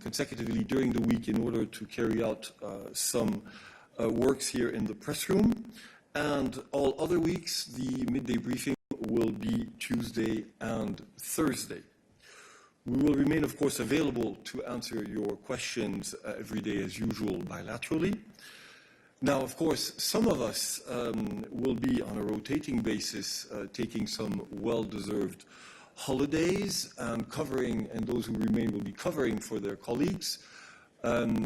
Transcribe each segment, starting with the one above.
consecutively during the week in order to carry out some works here in the press room. And all other weeks, the midday briefing will be Tuesday and Thursday. We will remain, of course, available to answer your questions every day as usual bilaterally. Now, of course, some of us will be on a rotating basis taking some well-deserved holidays and those who remain will be covering for their colleagues.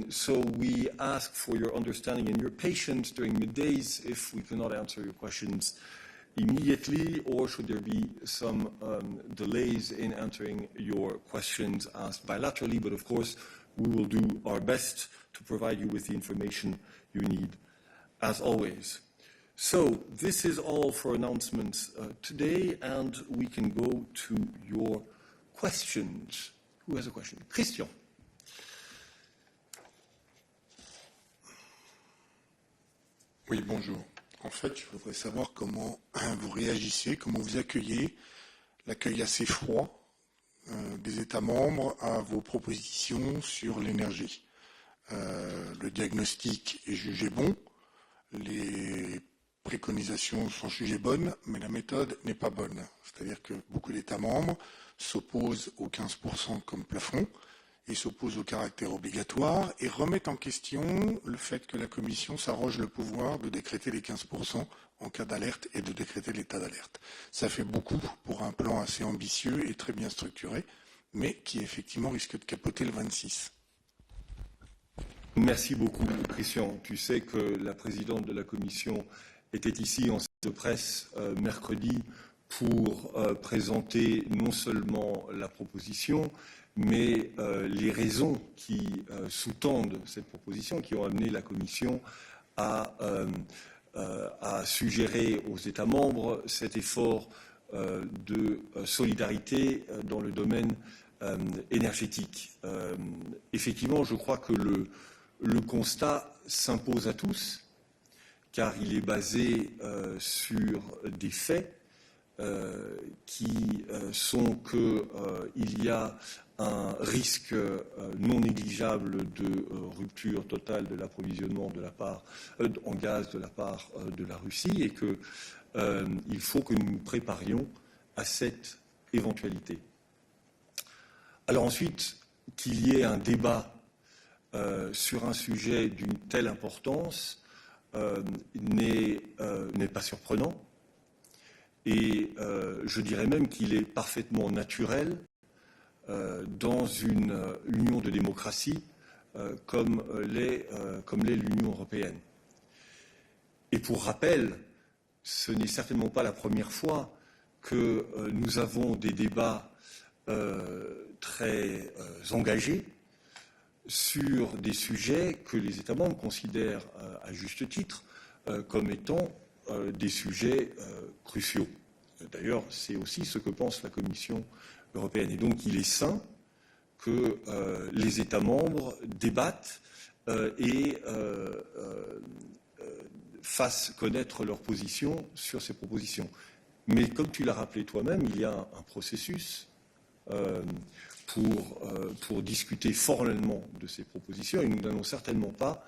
So we ask for your understanding and your patience during middays if we cannot answer your questions immediately, or should there be some delays in answering your questions asked bilaterally. But of course, we will do our best to provide you with the information you need, as always. So this is all for announcements today, and we can go to your questions. Who has a question? Christian. Oui, bonjour. En fait, je voudrais savoir comment vous réagissez, comment vous accueillez l'accueil assez froid des États membres à vos propositions sur l'énergie. Le diagnostic est jugé bon, les préconisations sont jugées bonnes, mais la méthode n'est pas bonne. C'est-à-dire que beaucoup d'États membres s'opposent aux 15% comme plafond et s'opposent au caractère obligatoire et remettent en question le fait que la Commission s'arroge le pouvoir de décréter les 15% en cas d'alerte et de décréter l'état d'alerte. Ça fait beaucoup pour un plan assez ambitieux et très bien structuré, mais qui effectivement risque de capoter le 26. Merci beaucoup, Christian. Tu sais que la présidente de la Commission était ici en séance de presse mercredi pour présenter non seulement la proposition, mais les raisons qui sous-tendent cette proposition, qui ont amené la Commission à suggérer aux États membres cet effort de solidarité dans le domaine énergétique. Effectivement, je crois que le constat s'impose à tous, car il est basé sur des faits qui sont qu'il y a un risque non négligeable de rupture totale de l'approvisionnement en gaz de la part de la Russie et qu'il faut que nous nous préparions à cette éventualité. Alors ensuite, qu'il y ait un débat sur un sujet d'une telle importance n'est pas surprenant. Et je dirais même qu'il est parfaitement naturel dans une union de démocratie comme l'est l'Union européenne. Et pour rappel, ce n'est certainement pas la première fois que nous avons des débats très engagés sur des sujets que les États membres considèrent à juste titre comme étant des sujets cruciaux. D'ailleurs, c'est aussi ce que pense la Commission européenne. Et donc, il est sain que les États membres débattent et fassent connaître leur position sur ces propositions. Mais comme tu l'as rappelé toi-même, il y a un processus pour discuter formellement de ces propositions et nous n'allons certainement pas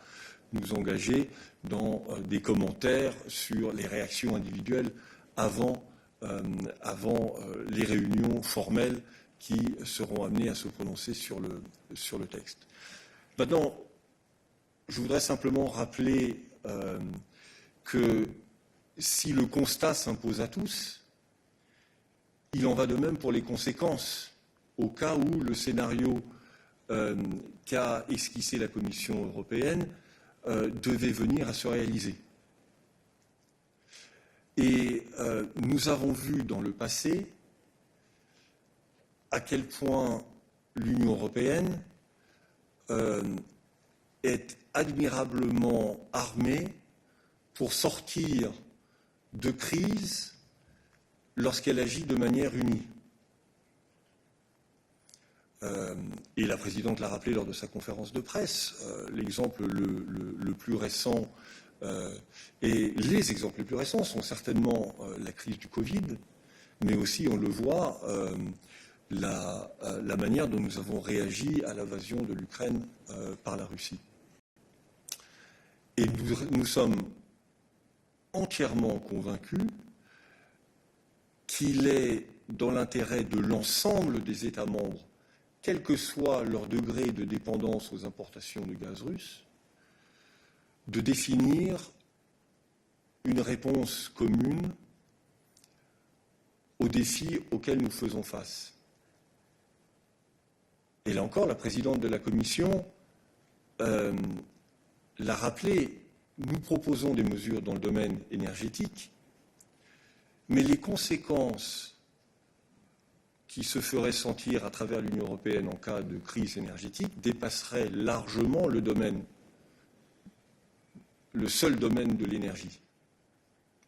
nous engager dans des commentaires sur les réactions individuelles avant les réunions formelles qui seront amenées à se prononcer sur le texte. Maintenant, je voudrais simplement rappeler que si le constat s'impose à tous, il en va de même pour les conséquences au cas où le scénario qu'a esquissé la Commission européenne devait venir à se réaliser. Et nous avons vu dans le passé à quel point l'Union européenne est admirablement armée pour sortir de crise lorsqu'elle agit de manière unie. Et la présidente l'a rappelé lors de sa conférence de presse, l'exemple le plus récent, et les exemples les plus récents sont certainement la crise du Covid, mais aussi, on le voit, la manière dont nous avons réagi à l'invasion de l'Ukraine par la Russie. Et nous sommes entièrement convaincus qu'il est dans l'intérêt de l'ensemble des États membres, quel que soit leur degré de dépendance aux importations de gaz russe, de définir une réponse commune aux défis auxquels nous faisons face. Et là encore, la présidente de la Commission l'a rappelé, nous proposons des mesures dans le domaine énergétique, mais les conséquences qui se feraient sentir à travers l'Union européenne en cas de crise énergétique dépasseraient largement le seul domaine de l'énergie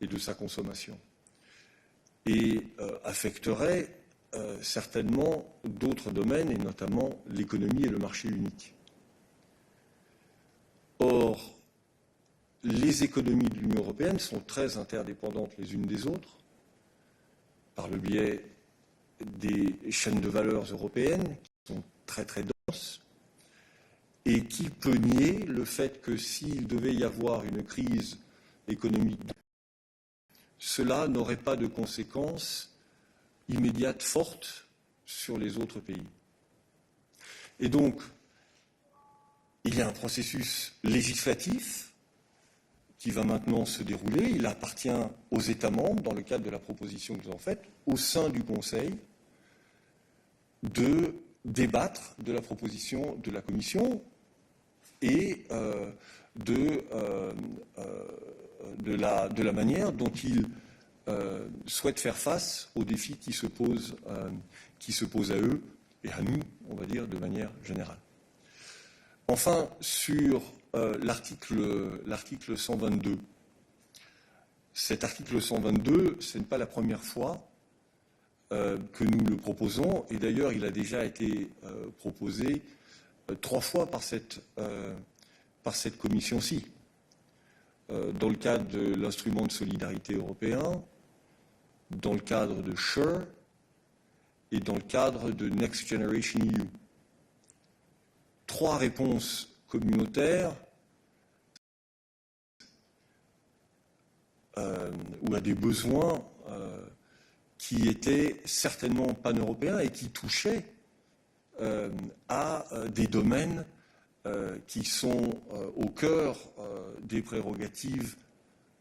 et de sa consommation, et affecteraient certainement d'autres domaines, et notamment l'économie et le marché unique. Or, les économies de l'Union européenne sont très interdépendantes les unes des autres, par le biais des chaînes de valeurs européennes, qui sont très très denses, et qui peut nier le fait que s'il devait y avoir une crise économique, cela n'aurait pas de conséquences immédiates fortes sur les autres pays. Et donc, il y a un processus législatif qui va maintenant se dérouler. Il appartient aux États membres, dans le cadre de la proposition que nous avons faite, au sein du Conseil, de débattre de la proposition de la Commission et de la manière dont il souhaite faire face aux défis qui se posent à eux et à nous, on va dire, de manière générale. Enfin, sur l'article 122. Cet article 122, ce n'est pas la première fois que nous le proposons, et d'ailleurs il a déjà été proposé 3 fois par cette commission-ci, dans le cadre de l'instrument de solidarité européen, dans le cadre de SURE et dans le cadre de Next Generation EU. 3 réponses communautaires ou à des besoins qui étaient certainement pan-européens et qui touchaient à des domaines qui sont au cœur des prérogatives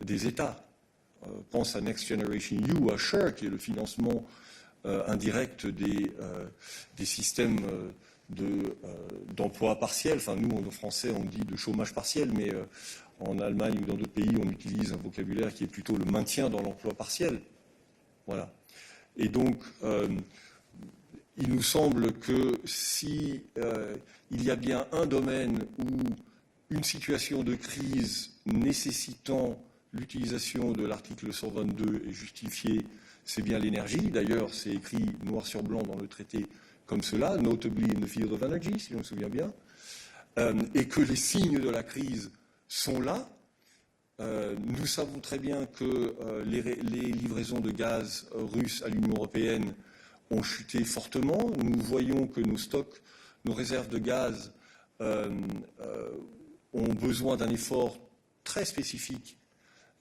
des États. Pense à Next Generation EU, à SURE, qui est le financement indirect des systèmes d'emploi partiel. Enfin, nous, en français, on dit de chômage partiel, mais en Allemagne ou dans d'autres pays, on utilise un vocabulaire qui est plutôt le maintien dans l'emploi partiel. Voilà. Et donc, il nous semble que si il y a bien un domaine où une situation de crise nécessitant l'utilisation de l'article 122 est justifiée, c'est bien l'énergie. D'ailleurs, c'est écrit noir sur blanc dans le traité comme cela, notably in the field of energy, si on se souvient bien, et que les signes de la crise sont là. Nous savons très bien que les livraisons de gaz russes à l'Union européenne ont chuté fortement. Nous voyons que nos stocks, nos réserves de gaz ont besoin d'un effort très spécifique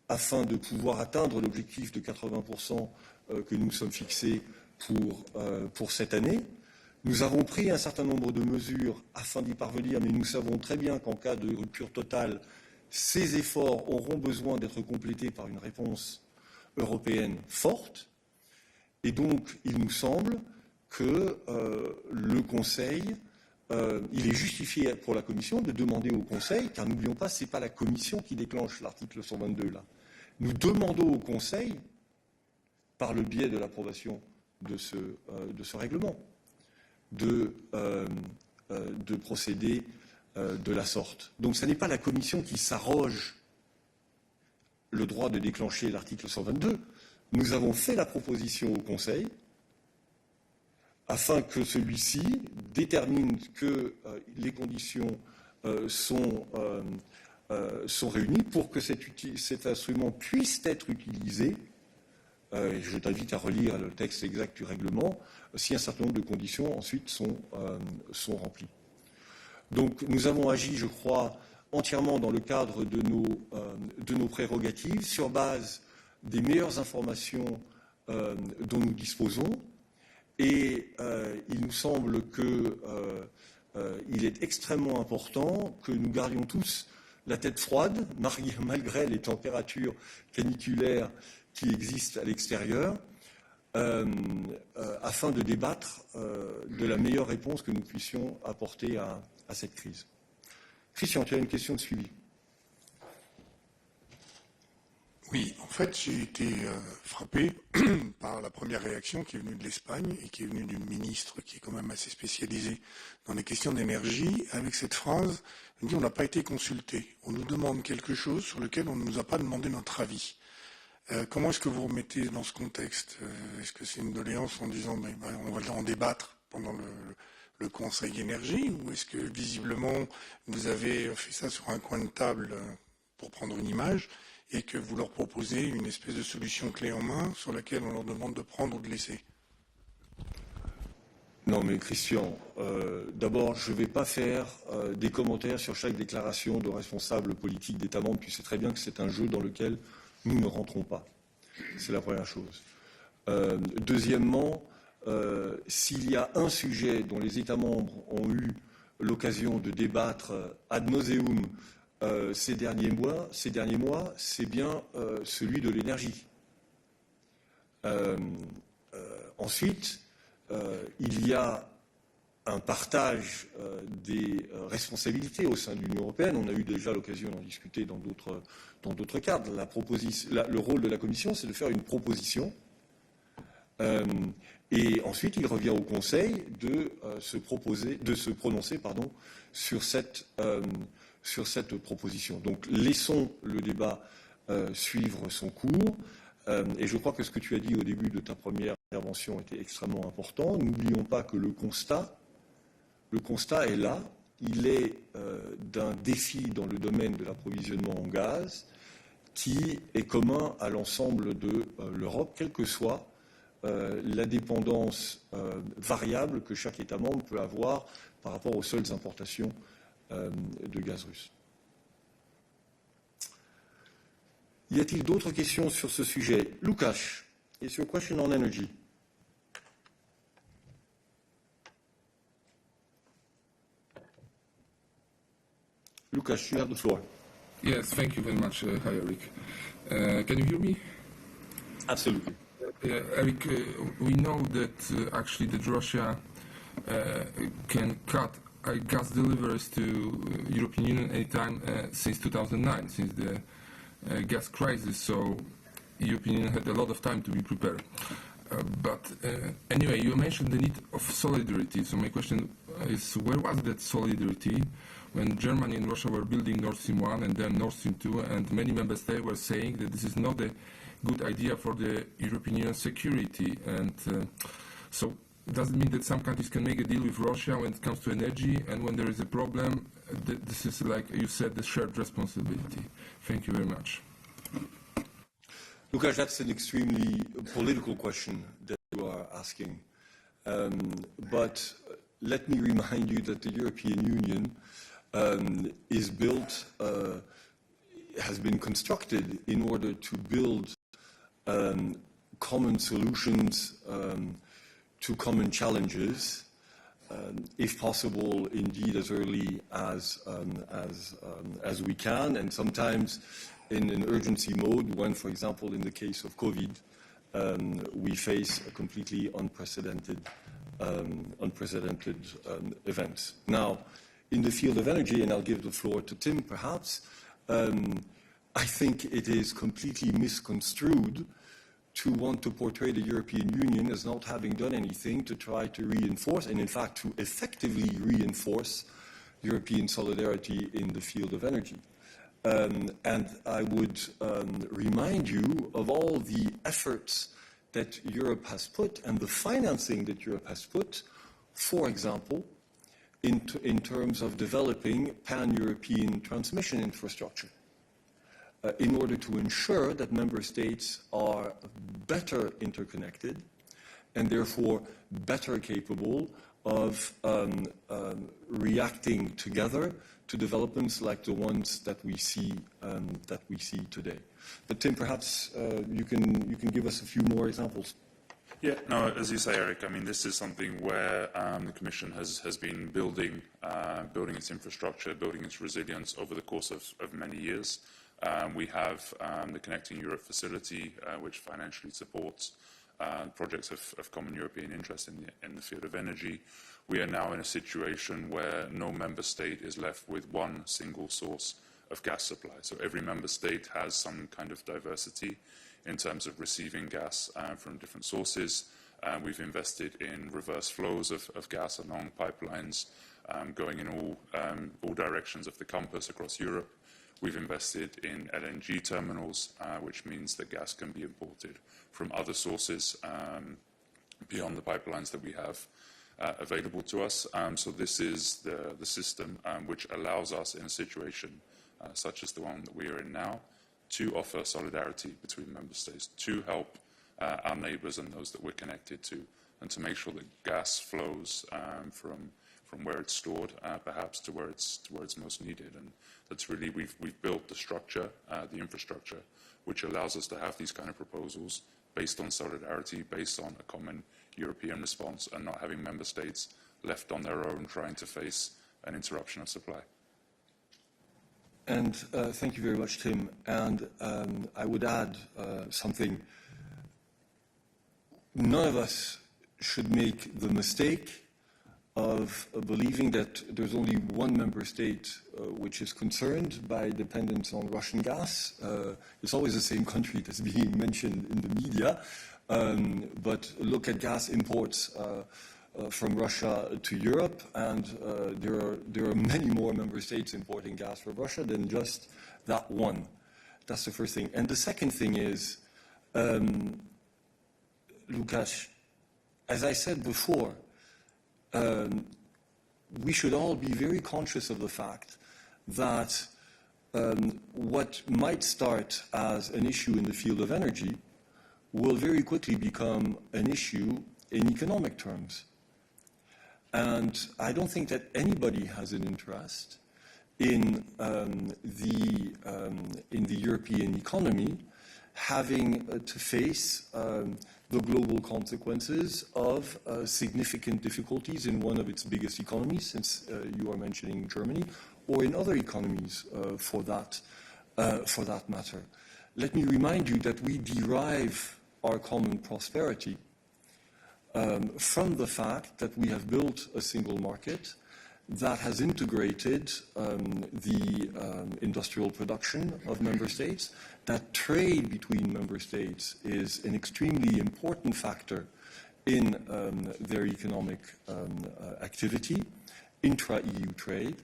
afin de pouvoir atteindre l'objectif de 80% que nous sommes fixés pour cette année. Nous avons pris un certain nombre de mesures afin d'y parvenir, mais nous savons très bien qu'en cas de rupture totale, ces efforts auront besoin d'être complétés par une réponse européenne forte. Et donc, il nous semble que le Conseil, il est justifié pour la Commission de demander au Conseil, car n'oublions pas, ce n'est pas la Commission qui déclenche l'article 122 là. Nous demandons au Conseil, par le biais de l'approbation de ce règlement, de procéder de la sorte. Donc ce n'est pas la Commission qui s'arroge le droit de déclencher l'article 122. Nous avons fait la proposition au Conseil afin que celui-ci détermine que les conditions sont réunies pour que cet instrument puisse être utilisé je t'invite à relire le texte exact du règlement, si un certain nombre de conditions ensuite sont remplies. Donc nous avons agi, je crois, entièrement dans le cadre de nos prérogatives, sur base des meilleures informations dont nous disposons, et il nous semble qu'il est extrêmement important que nous gardions tous la tête froide, malgré les températures caniculaires qui existent à l'extérieur, afin de débattre de la meilleure réponse que nous puissions apporter à cette crise. Christian, tu as une question de suivi. Oui, en fait, j'ai été frappé par la première réaction qui est venue de l'Espagne et qui est venue d'une ministre qui est quand même assez spécialisée dans les questions d'énergie, avec cette phrase, elle dit « on n'a pas été consulté, on nous demande quelque chose sur lequel on ne nous a pas demandé notre avis ». Comment est-ce que vous remettez dans ce contexte? Est-ce que c'est une doléance en disant on va en débattre pendant le Conseil énergie, ou est-ce que visiblement vous avez fait ça sur un coin de table pour prendre une image et que vous leur proposez une espèce de solution clé en main sur laquelle on leur demande de prendre ou de laisser? Non mais Christian, d'abord je ne vais pas faire des commentaires sur chaque déclaration de responsable politique d'État membre. Tu sais très bien que c'est un jeu dans lequel nous ne rentrons pas. C'est la première chose. Deuxièmement, s'il y a un sujet dont les États membres ont eu l'occasion de débattre ad nauseum ces derniers mois, c'est bien celui de l'énergie. Ensuite, il y a un partage des responsabilités au sein de l'Union européenne. On a eu déjà l'occasion d'en discuter dans d'autres cadres. Le rôle de la Commission, c'est de faire une proposition. Et ensuite, il revient au Conseil de se prononcer sur cette proposition. Donc, laissons le débat suivre son cours. Et je crois que ce que tu as dit au début de ta première intervention était extrêmement important. N'oublions pas que le constat est là. Il est d'un défi dans le domaine de l'approvisionnement en gaz qui est commun à l'ensemble de l'Europe, quelle que soit la dépendance variable que chaque État membre peut avoir par rapport aux seules importations de gaz russe. Y a-t-il d'autres questions sur ce sujet? Lukáš, it's your question on energy. Lukáš, you have the floor. Yes, thank you very much. Hi, Eric. Can you hear me? Absolutely. Eric, we know that actually that Russia can cut gas deliveries to European Union anytime since 2009, since the gas crisis. So European Union had a lot of time to be prepared. But anyway, you mentioned the need of solidarity. So my question is, where was that solidarity when Germany and Russia were building Nord Stream 1 and then Nord Stream 2, and many member states were saying that this is not a good idea for the European Union security? And so does it mean that some countries can make a deal with Russia when it comes to energy, and when there is a problem, this is, like you said, the shared responsibility? Thank you very much. Lukáš, that's an extremely political question that you are asking. But let me remind you that the European Union is built, has been constructed in order to build common solutions to common challenges, if possible, indeed, as early as we can, and sometimes in an urgency mode when, for example, in the case of COVID, we face a completely unprecedented events. Now, in the field of energy, and I'll give the floor to Tim perhaps, I think it is completely misconstrued to want to portray the European Union as not having done anything to try to reinforce, and in fact to effectively reinforce, European solidarity in the field of energy. And I would remind you of all the efforts that Europe has put and the financing that Europe has put, for example, in terms of developing pan-European transmission infrastructure. in order to ensure that member states are better interconnected and therefore better capable of reacting together to developments like the ones that we see today. But Tim, perhaps you can give us a few more examples. Yeah, no, as you say, Eric, I mean, this is something where the Commission has been building its infrastructure, building its resilience over the course of many years. We have the Connecting Europe facility, which financially supports projects of common European interest in the field of energy. We are now in a situation where no member state is left with one single source of gas supply. So every member state has some kind of diversity in terms of receiving gas from different sources. We've invested in reverse flows of gas along pipelines going in all directions of the compass across Europe. We've invested in LNG terminals, which means that gas can be imported from other sources beyond the pipelines that we have available to us. So this is the system which allows us in a situation such as the one that we are in now to offer solidarity between member states, to help our neighbours and those that we're connected to, and to make sure that gas flows from where it's stored, perhaps to where it's most needed. And that's really, we've built the structure, the infrastructure, which allows us to have these kind of proposals based on solidarity, based on a common European response, and not having member states left on their own trying to face an interruption of supply. And thank you very much, Tim. And I would add something. None of us should make the mistake of believing that there's only one member state which is concerned by dependence on Russian gas. It's always the same country that's being mentioned in the media. But look at gas imports from Russia to Europe, and there are many more member states importing gas from Russia than just that one. That's the first thing. And the second thing is, Lukács, as I said before, we should all be very conscious of the fact that what might start as an issue in the field of energy will very quickly become an issue in economic terms. And I don't think that anybody has an interest in the European economy having to face the global consequences of significant difficulties in one of its biggest economies, since you are mentioning Germany, or in other economies for that matter. Let me remind you that we derive our common prosperity from the fact that we have built a single market that has integrated the industrial production of member states, that trade between member states is an extremely important factor in their economic activity, intra-EU trade,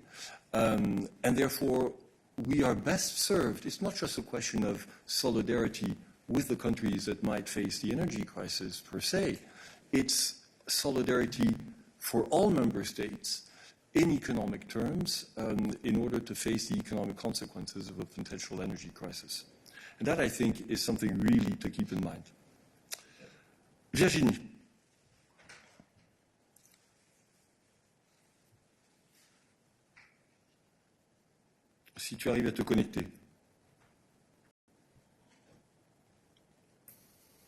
and therefore we are best served. It's not just a question of solidarity with the countries that might face the energy crisis per se. It's solidarity for all member states in economic terms in order to face the economic consequences of a potential energy crisis. And that, I think, is something really to keep in mind. Virginie. Si tu arrives à te connecter.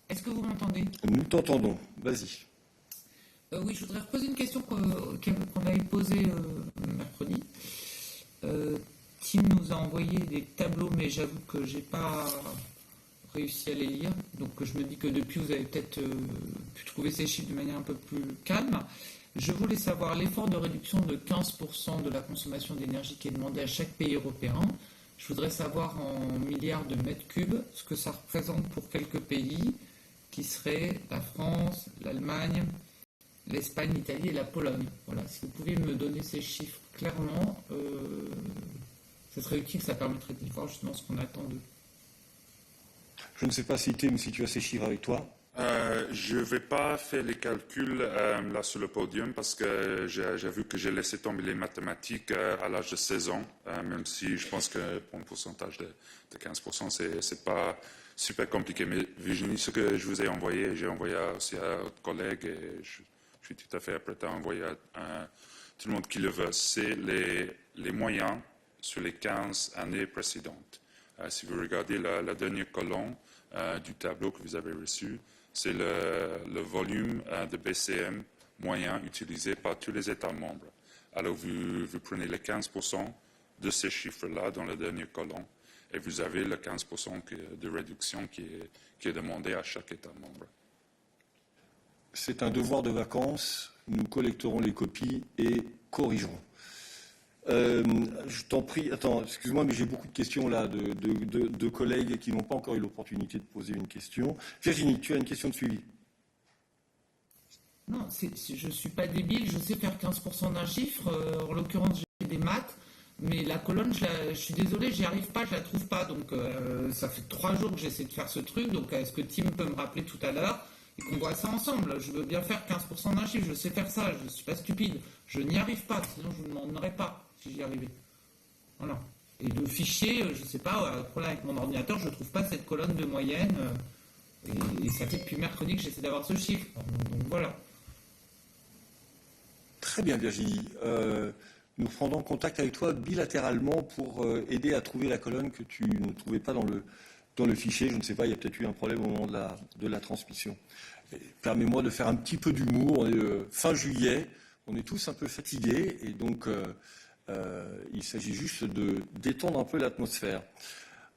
Est-ce que vous m'entendez? Nous t'entendons. Vas-y. Oui, je voudrais reposer une question qu'on avait posée mercredi. Tim nous a envoyé des tableaux, mais j'avoue que je n'ai pas réussi à les lire. Donc je me dis que depuis, vous avez peut-être pu trouver ces chiffres de manière un peu plus calme. Je voulais savoir l'effort de réduction de 15% de la consommation d'énergie qui est demandé à chaque pays européen. Je voudrais savoir en milliards de mètres cubes ce que ça représente pour quelques pays, qui seraient la France, l'Allemagne, l'Espagne, l'Italie et la Pologne. Voilà, si vous pouviez me donner ces chiffres clairement, ce serait utile, ça permettrait de voir justement ce qu'on attend d'eux. Je ne sais pas si Tim, si tu as ces chiffres avec toi. Je ne vais pas faire les calculs là sur le podium parce que j'ai vu que j'ai laissé tomber les mathématiques à l'âge de 16 ans, même si je pense que pour un pourcentage de 15%, c'est pas super compliqué. Mais Virginie, ce que je vous ai envoyé, j'ai envoyé aussi à votre collègue et je suis tout à fait prêt à envoyer à tout le monde qui le veut. C'est les moyens sur les 15 années précédentes. Si vous regardez la dernière colonne du tableau que vous avez reçu, c'est le volume de BCM moyen utilisé par tous les États membres. Alors, vous prenez les 15% de ces chiffres-là dans la dernière colonne et vous avez le 15% de réduction qui est demandé à chaque État membre. C'est un devoir de vacances. Nous collecterons les copies et corrigerons. Je t'en prie, attends, excuse-moi, mais j'ai beaucoup de questions là de collègues qui n'ont pas encore eu l'opportunité de poser une question. Virginie, tu as une question de suivi? Non, je ne suis pas débile, je sais faire 15% d'un chiffre, en l'occurrence j'ai des maths, mais la colonne, je suis désolé, j'y arrive pas, je la trouve pas, donc ça fait 3 jours que j'essaie de faire ce truc, donc est-ce que Tim peut me rappeler tout à l'heure et qu'on voit ça ensemble? Je veux bien faire 15% d'un chiffre, je sais faire ça, je ne suis pas stupide, je n'y arrive pas, sinon je ne vous demanderai pas si j'y arrivais. Voilà. Et le fichier, je ne sais pas, le problème avec mon ordinateur, je ne trouve pas cette colonne de moyenne, et ça fait depuis mercredi que j'essaie d'avoir ce chiffre, donc voilà. Très bien, Virginie. Nous prendrons contact avec toi bilatéralement pour aider à trouver la colonne que tu ne trouvais pas dans le fichier. Je ne sais pas, il y a peut-être eu un problème au moment de la transmission. Permets-moi de faire un petit peu d'humour. On est fin juillet, on est tous un peu fatigués et donc il s'agit juste de détendre un peu l'atmosphère.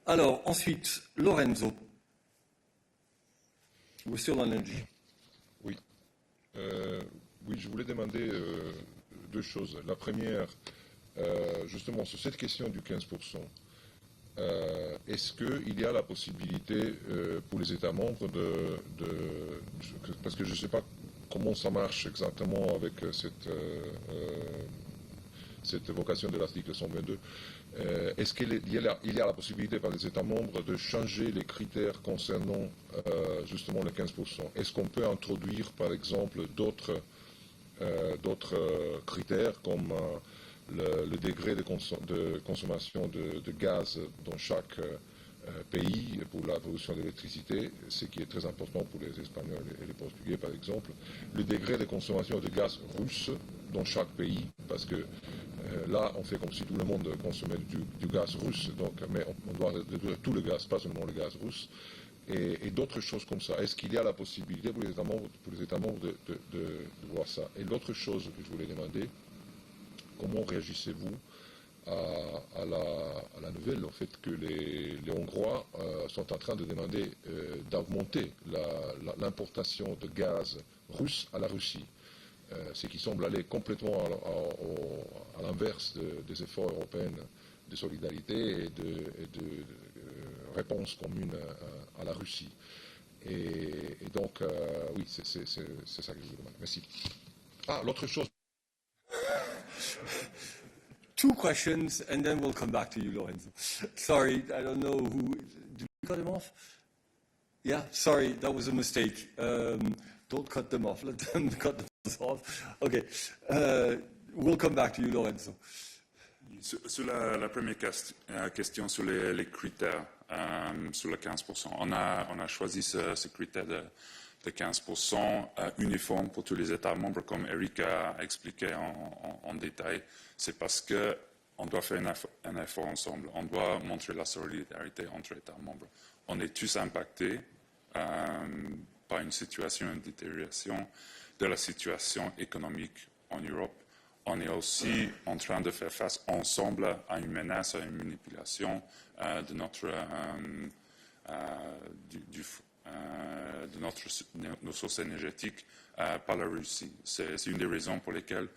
Alors, ensuite, Lorenzo. Western Energy. Oui. Oui, je voulais demander 2 choses. La première, justement, sur cette question du 15%, est-ce qu'il y a la possibilité pour les États membres parce que je ne sais pas comment ça marche exactement avec cette vocation de l'article 122, est-ce qu'il y a la possibilité par les États membres de changer les critères concernant justement les 15%? Est-ce qu'on peut introduire, par exemple, d'autres critères comme le degré de consommation de gaz dans chaque pays pour la production d'électricité, ce qui est très important pour les Espagnols et les Portugais par exemple, le degré de consommation de gaz russe dans chaque pays, parce que là on fait comme si tout le monde consommait du gaz russe, donc, mais on doit réduire tout le gaz, pas seulement le gaz russe. Et d'autres choses comme ça. Est-ce qu'il y a la possibilité pour les États membres de voir ça? Et l'autre chose que je voulais demander, comment réagissez-vous à la nouvelle, au fait que les Hongrois sont en train de demander d'augmenter l'importation de gaz russe à la Russie, ce qui semble aller complètement à l'inverse des efforts européens de solidarité et de réponse commune à la Russie. Et donc, oui, c'est ça que je vous demande. Merci. Ah, l'autre chose. 2 questions, and then we'll come back to you, Lorenzo. Sorry, I don't know who... Did we cut him off? Yeah, sorry, that was a mistake. Don't cut them off. Let them cut themselves off. Okay. We'll come back to you, Lorenzo. Sur la première question sur les critères, sur le 15%, on a choisi ce critère de 15% uniforme pour tous les États membres, comme Eric a expliqué en détail. C'est parce qu'on doit faire un effort ensemble. On doit montrer la solidarité entre États membres. On est tous impactés par une situation, une détérioration de la situation économique en Europe. On est aussi en train de faire face ensemble à une menace, à une manipulation de nos sources énergétiques par la Russie. C'est une des raisons pour lesquelles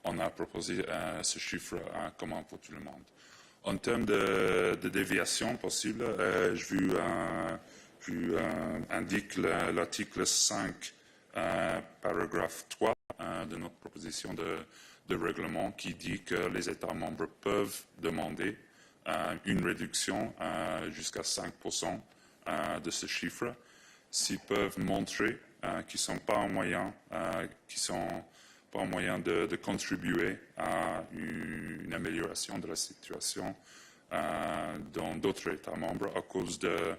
on a proposé ce chiffre commun pour tout le monde. En termes de déviation possible, je vous indique l'article 5, paragraphe 3 de notre proposition de règlement qui dit que les États membres peuvent demander une réduction jusqu'à 5% de ce chiffre s'ils peuvent montrer qu'ils ne sont pas en moyen, de contribuer à une amélioration de la situation dans d'autres États membres à cause de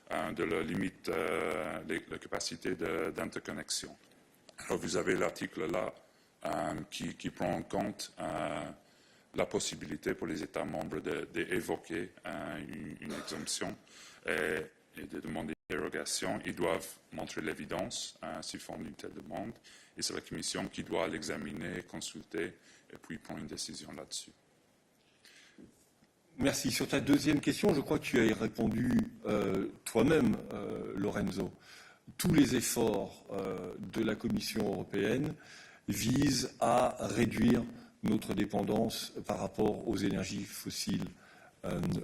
la limite de la capacité d'interconnexion. Alors vous avez l'article là qui prend en compte la possibilité pour les États membres d'évoquer une exemption et de demander une dérogation. Ils doivent montrer l'évidence s'ils font une telle demande et c'est la Commission qui doit l'examiner, consulter et puis prendre une décision là-dessus. Merci. Sur ta deuxième question, je crois que tu as répondu toi-même, Lorenzo. Tous les efforts de la Commission européenne visent à réduire notre dépendance par rapport aux énergies fossiles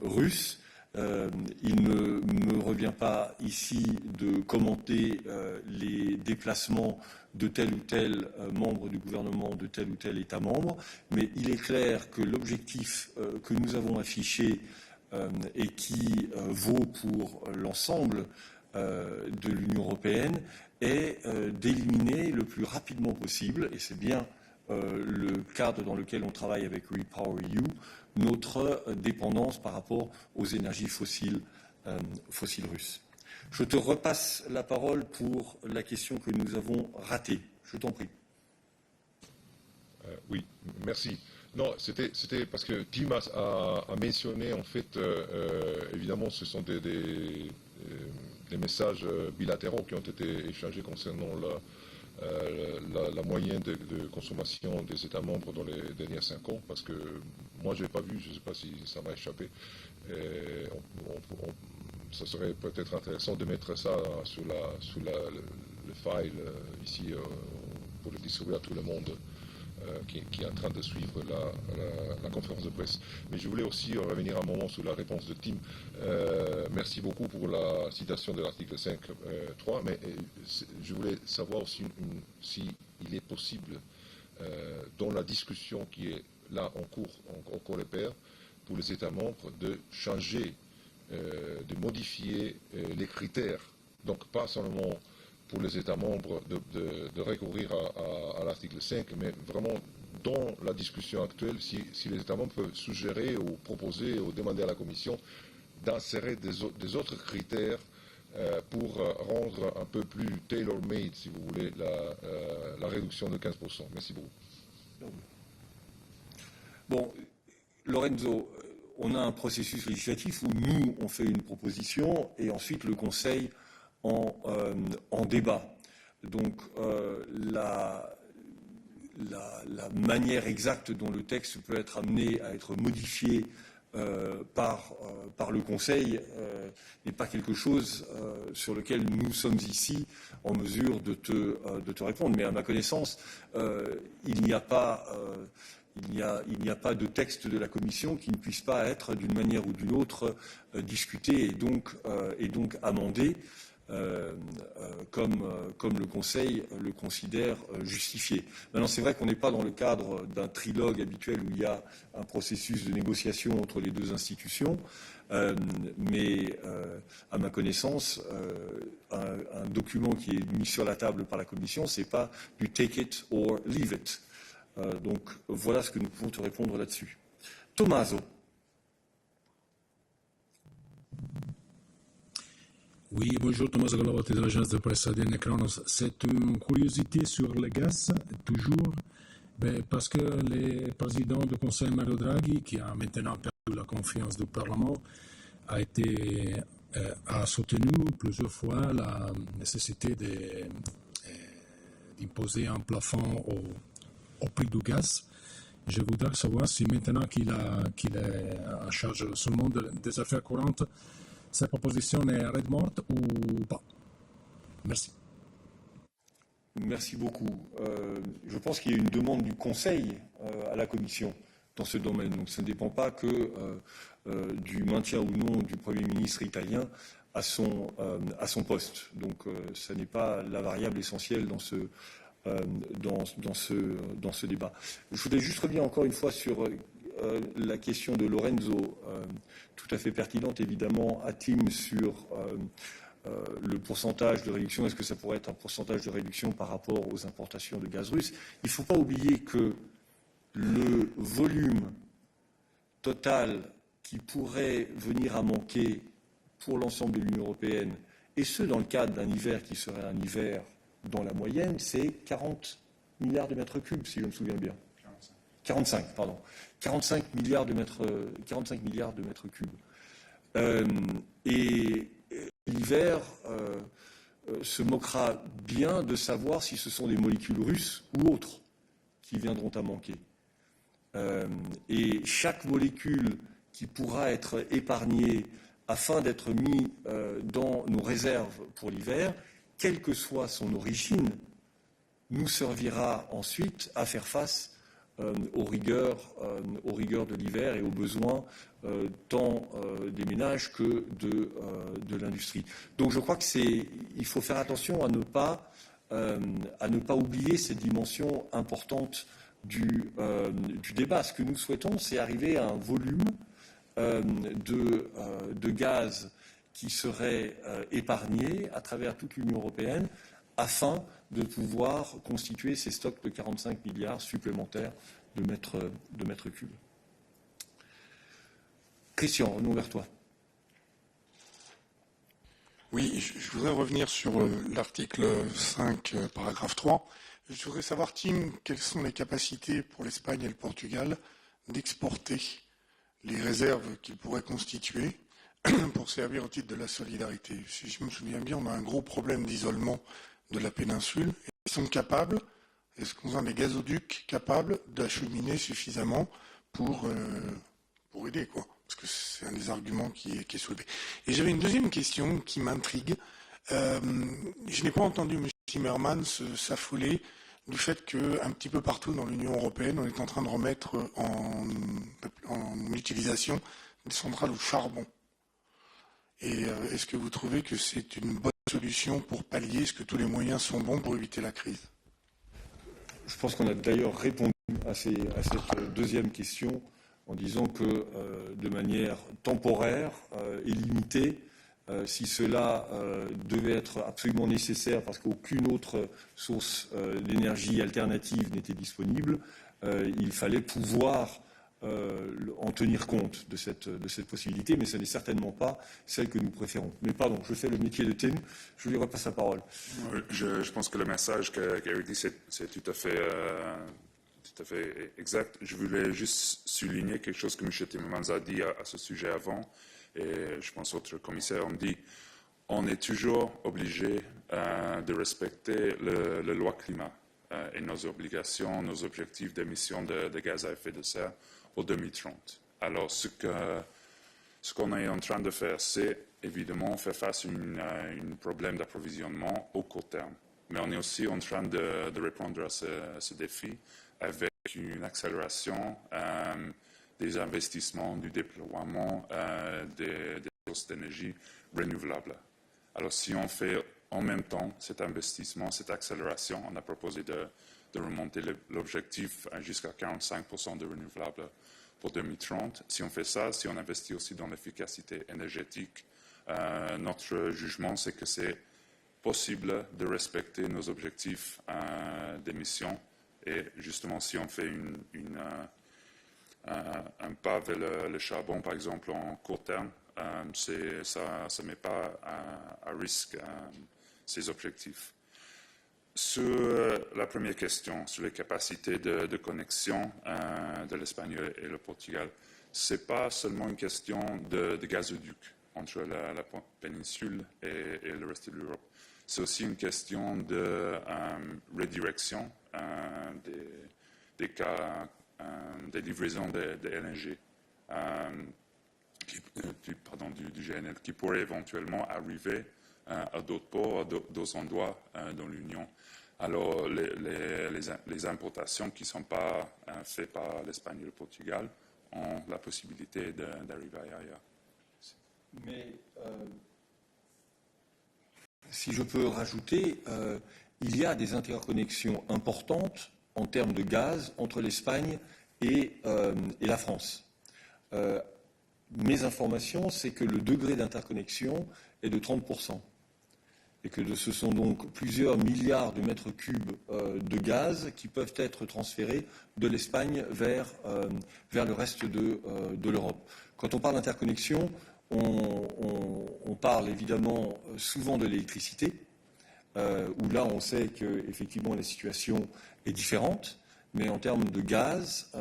russes. Il ne me revient pas ici de commenter les déplacements de tel ou tel membre du gouvernement de tel ou tel État membre, mais il est clair que l'objectif que nous avons affiché et qui vaut pour l'ensemble de l'Union européenne est d'éliminer le plus rapidement possible, et c'est bien le cadre dans lequel on travaille avec REPowerEU, notre dépendance par rapport aux énergies fossiles russes. Je te repasse la parole pour la question que nous avons ratée. Je t'en prie. Oui, merci. Non, c'était parce que Tim a mentionné, en fait, évidemment, ce sont des messages bilatéraux qui ont été échangés concernant la moyenne de consommation des États membres dans les derniers 5 ans, parce que moi, je n'ai pas vu, je ne sais pas si ça m'a échappé. Ça serait peut-être intéressant de mettre ça sur le file ici pour le distribuer à tout le monde qui est en train de suivre la conférence de presse. Mais je voulais aussi revenir un moment sur la réponse de Tim. Merci beaucoup pour la citation de l'article 5.3, mais je voulais savoir aussi s'il est possible, dans la discussion qui est là en cours, en Coreper, pour les États membres, de changer, de modifier les critères. Donc pas seulement pour les États membres de recourir à l'article 5, mais vraiment dans la discussion actuelle, si les États membres peuvent suggérer ou proposer ou demander à la Commission d'insérer des autres critères pour rendre un peu plus tailor-made, si vous voulez, la réduction de 15%. Merci beaucoup. Bon, Lorenzo, on a un processus législatif où nous, on fait une proposition et ensuite le Conseil en débat. Donc la manière exacte dont le texte peut être amené à être modifié par le Conseil n'est pas quelque chose sur lequel nous sommes ici en mesure de te répondre. Mais à ma connaissance, il n'y a pas de texte de la Commission qui ne puisse pas être d'une manière ou d'une autre discuté et donc amendé. Comme le Conseil le considère justifié. Maintenant, c'est vrai qu'on n'est pas dans le cadre d'un trilogue habituel où il y a un processus de négociation entre les deux institutions, mais à ma connaissance, un document qui est mis sur la table par la Commission, c'est pas du take it or leave it. Donc voilà ce que nous pouvons te répondre là-dessus. Tommaso. Oui, bonjour, Thomas Galotti de l'agence de presse ADN Chronos. C'est une curiosité sur le gaz, toujours, parce que le président du Conseil, Mario Draghi, qui a maintenant perdu la confiance du Parlement, a soutenu plusieurs fois la nécessité d'imposer un plafond au prix du gaz. Je voudrais savoir si maintenant qu'il est en charge seulement des affaires courantes, cette proposition est red morte ou pas? Merci. Merci beaucoup. Je pense qu'il y a une demande du Conseil à la Commission dans ce domaine. Donc ça ne dépend pas que du maintien ou non du Premier ministre italien à son poste. Donc ça n'est pas la variable essentielle dans ce débat. Je voudrais juste revenir encore une fois sur la question de Lorenzo, tout à fait pertinente évidemment à Tim sur le pourcentage de réduction, est-ce que ça pourrait être un pourcentage de réduction par rapport aux importations de gaz russe? Il ne faut pas oublier que le volume total qui pourrait venir à manquer pour l'ensemble de l'Union européenne, et ce dans le cadre d'un hiver qui serait un hiver dans la moyenne, c'est 40 milliards de mètres cubes, si je me souviens bien. 45, pardon. 45 milliards de mètres cubes. Et l'hiver se moquera bien de savoir si ce sont des molécules russes ou autres qui viendront à manquer. Et chaque molécule qui pourra être épargnée afin d'être mise dans nos réserves pour l'hiver, quelle que soit son origine, nous servira ensuite à faire face aux rigueurs de l'hiver et aux besoins tant des ménages que de l'industrie. Donc je crois qu'il faut faire attention à ne pas oublier cette dimension importante du débat. Ce que nous souhaitons, c'est arriver à un volume de gaz qui serait épargné à travers toute l'Union européenne afin de pouvoir constituer ces stocks de 45 milliards supplémentaires de mètres cubes. Christian, revenons vers toi. Oui, je voudrais revenir sur l'article 5, paragraphe 3. Je voudrais savoir, Tim, quelles sont les capacités pour l'Espagne et le Portugal d'exporter les réserves qu'ils pourraient constituer pour servir au titre de la solidarité. Si je me souviens bien, on a un gros problème d'isolement de la péninsule. Ils sont capables, est-ce qu'on a des gazoducs capables d'acheminer suffisamment pour aider, quoi? Parce que c'est un des arguments qui est soulevé. Et j'avais une deuxième question qui m'intrigue. Je n'ai pas entendu M. Timmermans s'affoler du fait qu'un petit peu partout dans l'Union européenne, on est en train de remettre en utilisation des centrales au charbon. Et est-ce que vous trouvez que c'est une bonne solution pour pallier? Est-ce que tous les moyens sont bons pour éviter la crise? Je pense qu'on a d'ailleurs répondu à cette deuxième question en disant que de manière temporaire et limitée, si cela devait être absolument nécessaire parce qu'aucune autre source d'énergie alternative n'était disponible, il fallait pouvoir en tenir compte de cette possibilité, mais ce n'est certainement pas celle que nous préférons. Mais pardon, je fais le métier de Tim, je lui repasse la parole. Je pense que le message qu'Eric dit, c'est tout à fait exact. Je voulais juste souligner quelque chose que M. Timmermans a dit à ce sujet avant, et je pense autres commissaires ont dit, on est toujours obligé de respecter la loi climat et nos obligations, nos objectifs d'émissions de gaz à effet de serre au 2030. Alors, ce qu'on est en train de faire, c'est évidemment faire face à un problème d'approvisionnement au court terme. Mais on est aussi en train de répondre à ce défi avec une accélération des investissements, du déploiement des sources d'énergie renouvelables. Alors, si on fait en même temps cet investissement, cette accélération, on a proposé de remonter l'objectif jusqu'à 45% de renouvelables pour 2030. Si on fait ça, si on investit aussi dans l'efficacité énergétique, notre jugement, c'est que c'est possible de respecter nos objectifs d'émissions. Et justement, si on fait un pas vers le charbon, par exemple, en court terme, ça ne met pas à risque ces objectifs. Sur la première question, sur les capacités de connexion de l'Espagne et le Portugal, ce n'est pas seulement une question de gazoduc entre la péninsule et le reste de l'Europe. C'est aussi une question de redirection des livraisons d'énergie, du GNL, qui pourrait éventuellement arriver à d'autres ports, à d'autres endroits dans l'Union. Alors, les importations qui ne sont pas faites par l'Espagne et le Portugal ont la possibilité d'arriver ailleurs. Mais si je peux rajouter, il y a des interconnexions importantes en termes de gaz entre l'Espagne et la France. Mes informations, c'est que le degré d'interconnexion est de 30%. et que ce sont donc plusieurs milliards de mètres cubes de gaz qui peuvent être transférés de l'Espagne vers le reste de l'Europe. Quand on parle d'interconnexion, on parle évidemment souvent de l'électricité, où là on sait qu'effectivement la situation est différente, mais en termes de gaz,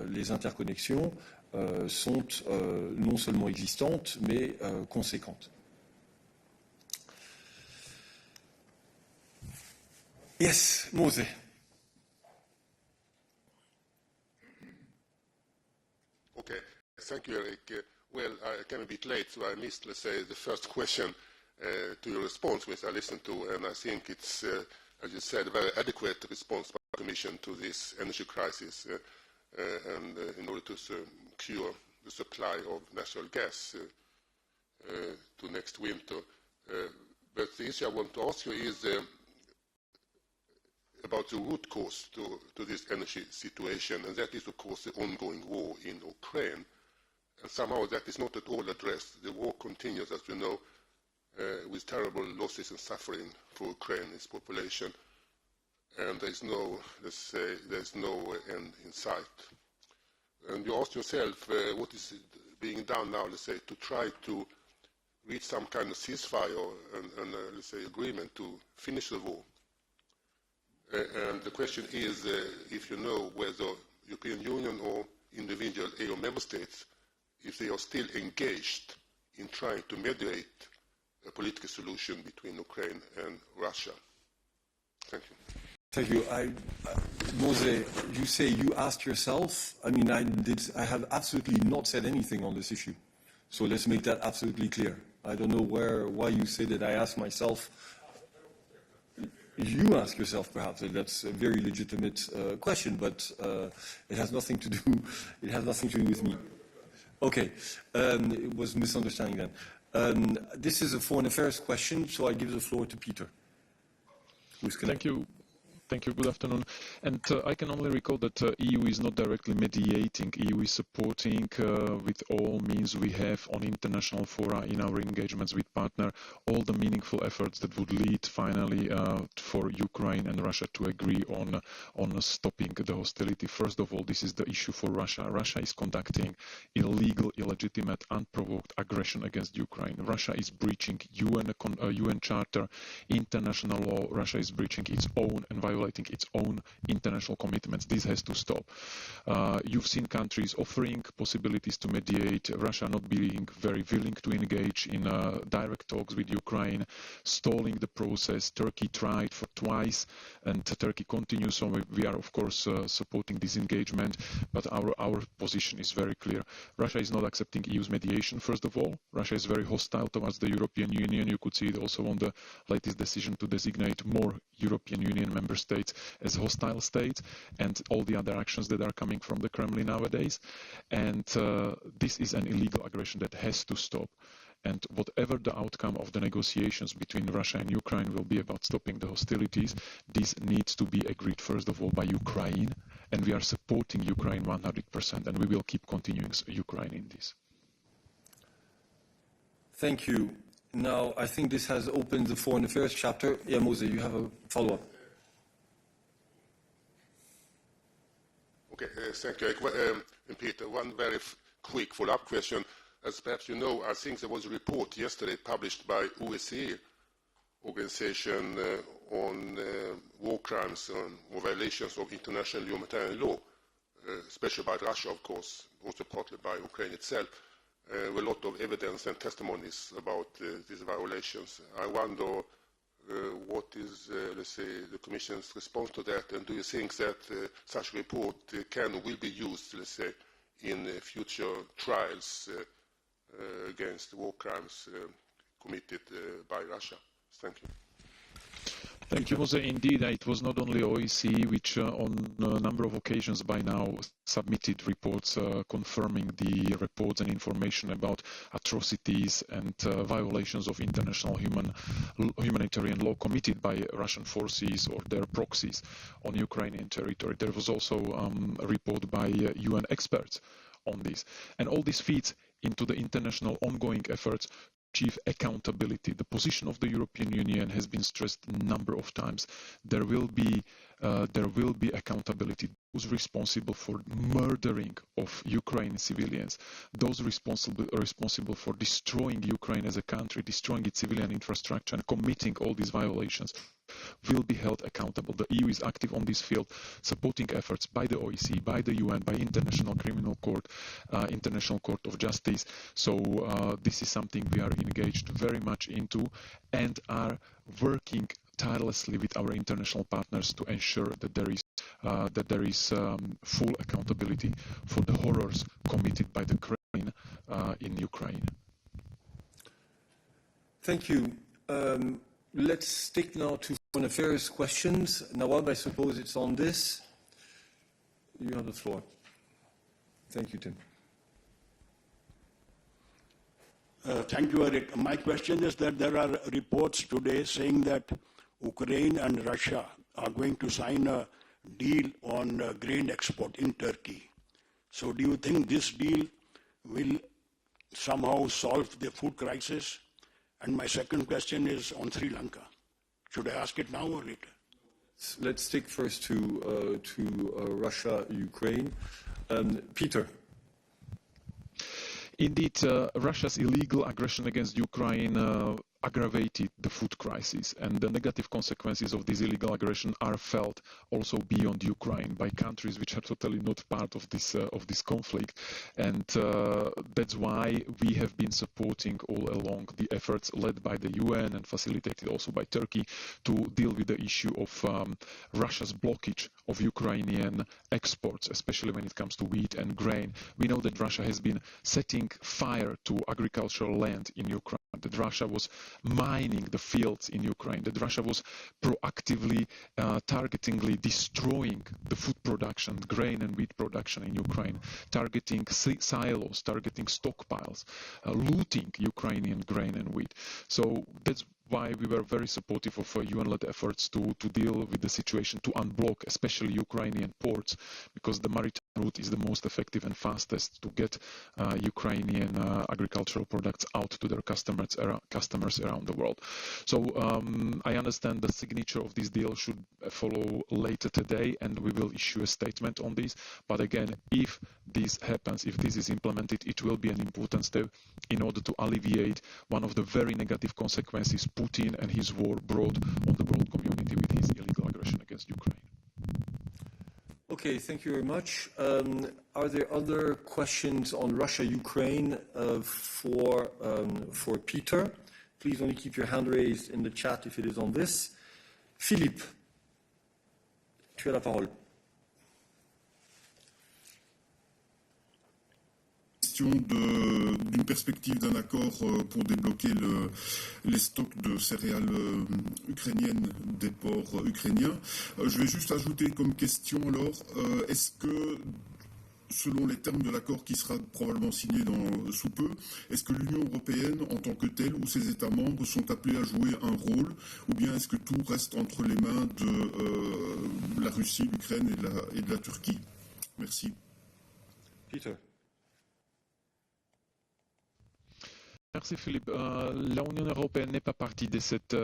les interconnexions sont non seulement existantes, mais conséquentes. Yes, Mose. Okay, thank you, Eric. Well, I came a bit late, so I missed, let's say, the first question to your response, which I listened to, and I think it's, as you said, a very adequate response by the Commission to this energy crisis, and in order to secure the supply of natural gas to next winter. But the issue I want to ask you is about the root cause to this energy situation, and that is, of course, the ongoing war in Ukraine. And somehow that is not at all addressed. The war continues, as you know, with terrible losses and suffering for Ukraine, its population, and there is no, let's say, there's no end in sight. And you ask yourself, what is being done now, let's say, to try to reach some kind of ceasefire and let's say, agreement to finish the war. And the question is, if you know whether European Union or individual EU member states, if they are still engaged in trying to mediate a political solution between Ukraine and Russia. Thank you. Thank you. Mose, you say you asked yourself. I mean, I have absolutely not said anything on this issue. So let's make that absolutely clear. I don't know why you say that I asked myself. You ask yourself, perhaps, and that's a very legitimate question, but it has nothing to do. It has nothing to do with me. Okay, it was misunderstanding then. This is a foreign affairs question, so I give the floor to Peter. Thank you. Thank you. Good afternoon. And I can only recall that EU is not directly mediating. EU is supporting with all means we have on international fora in our engagements with partner all the meaningful efforts that would lead finally for Ukraine and Russia to agree on stopping the hostility. First of all, this is the issue for Russia. Russia is conducting illegal, illegitimate, unprovoked aggression against Ukraine. Russia is breaching UN Charter, international law. Russia is breaching its own and violating its own international commitments. This has to stop. You've seen countries offering possibilities to mediate, Russia not being very willing to engage in direct talks with Ukraine, stalling the process. Turkey tried for twice, and Turkey continues. So we are, of course, supporting this engagement, but our position is very clear. Russia is not accepting EU's mediation, first of all. Russia is very hostile towards the European Union. You could see it also on the latest decision to designate more European Union member states as hostile states, and all the other actions that are coming from the Kremlin nowadays. And this is an illegal aggression that has to stop. And whatever the outcome of the negotiations between Russia and Ukraine will be about stopping the hostilities, this needs to be agreed, first of all, by Ukraine, and we are supporting Ukraine 100%, and we will keep continuing Ukraine in this. Thank you. Now, I think this has opened the foreign affairs chapter. Yeah, Mose, you have a follow-up. Okay, thank you. And Peter, one very quick follow-up question. As perhaps you know, I think there was a report yesterday published by OSCE organization on war crimes or violations of international humanitarian law, especially by Russia, of course, also partly by Ukraine itself. A lot of evidence and testimonies about these violations. I wonder what is, let's say, the Commission's response to that, and do you think that such a report can or will be used, let's say, in future trials against war crimes committed by Russia? Thank you. Thank you, Mose. Indeed, it was not only OSCE which on a number of occasions by now submitted reports confirming the reports and information about atrocities and violations of international humanitarian law committed by Russian forces or their proxies on Ukrainian territory. There was also a report by UN experts on this. And all this feeds into the international ongoing efforts achieve accountability. The position of the European Union has been stressed a number of times. There will be accountability. Those responsible for murdering of Ukrainian civilians, those responsible for destroying Ukraine as a country, destroying its civilian infrastructure and committing all these violations will be held accountable. The EU is active on this field, supporting efforts by the OEC, by the UN, by International Criminal Court, International Court of Justice. So this is something we are engaged very much into and are working tirelessly with our international partners to ensure that there is full accountability for the horrors committed by the Kremlin in Ukraine. Thank you. Let's stick now to foreign affairs questions. Nawab, I suppose it's on this. You have the floor. Thank you, Tim. Thank you, Eric. My question is that there are reports today saying that Ukraine and Russia are going to sign a deal on grain export in Turkey. So do you think this deal will somehow solve the food crisis? And my second question is on Sri Lanka. Should I ask it now or later? Let's stick first to Russia, Ukraine. Peter. Indeed, Russia's illegal aggression against Ukraine aggravated the food crisis, and the negative consequences of this illegal aggression are felt also beyond Ukraine by countries which are totally not part of this conflict, and that's why we have been supporting all along the efforts led by the UN and facilitated also by Turkey to deal with the issue of Russia's blockage of Ukrainian exports, especially when it comes to wheat and grain. We know that Russia has been setting fire to agricultural land in Ukraine, that Russia was mining the fields in Ukraine, that Russia was proactively, targetingly destroying the food production, grain and wheat production in Ukraine, targeting silos, targeting stockpiles, looting Ukrainian grain and wheat. So that's why we were very supportive of UN-led efforts to deal with the situation, to unblock especially Ukrainian ports, because the maritime route is the most effective and fastest to get Ukrainian agricultural products out to their customers around the world. So I understand the signature of this deal should follow later today, and we will issue a statement on this. But again, if this happens, if this is implemented, it will be an important step in order to alleviate one of the very negative consequences Putin and his war brought on the world community with his illegal aggression against Ukraine. Okay, thank you very much. Are there other questions on Russia, Ukraine for Peter? Please only keep your hand raised in the chat if it is on this. Philippe, tu as la parole. D'une perspective d'un accord pour débloquer les stocks de céréales ukrainiennes des ports ukrainiens. Je vais juste ajouter comme question alors, est-ce que, selon les termes de l'accord qui sera probablement signé sous peu, est-ce que l'Union européenne en tant que telle ou ses États membres sont appelés à jouer un rôle, ou bien est-ce que tout reste entre les mains de la Russie, l'Ukraine et de la Turquie? Merci. Peter. Merci Philippe. L'Union européenne n'est pas partie de cet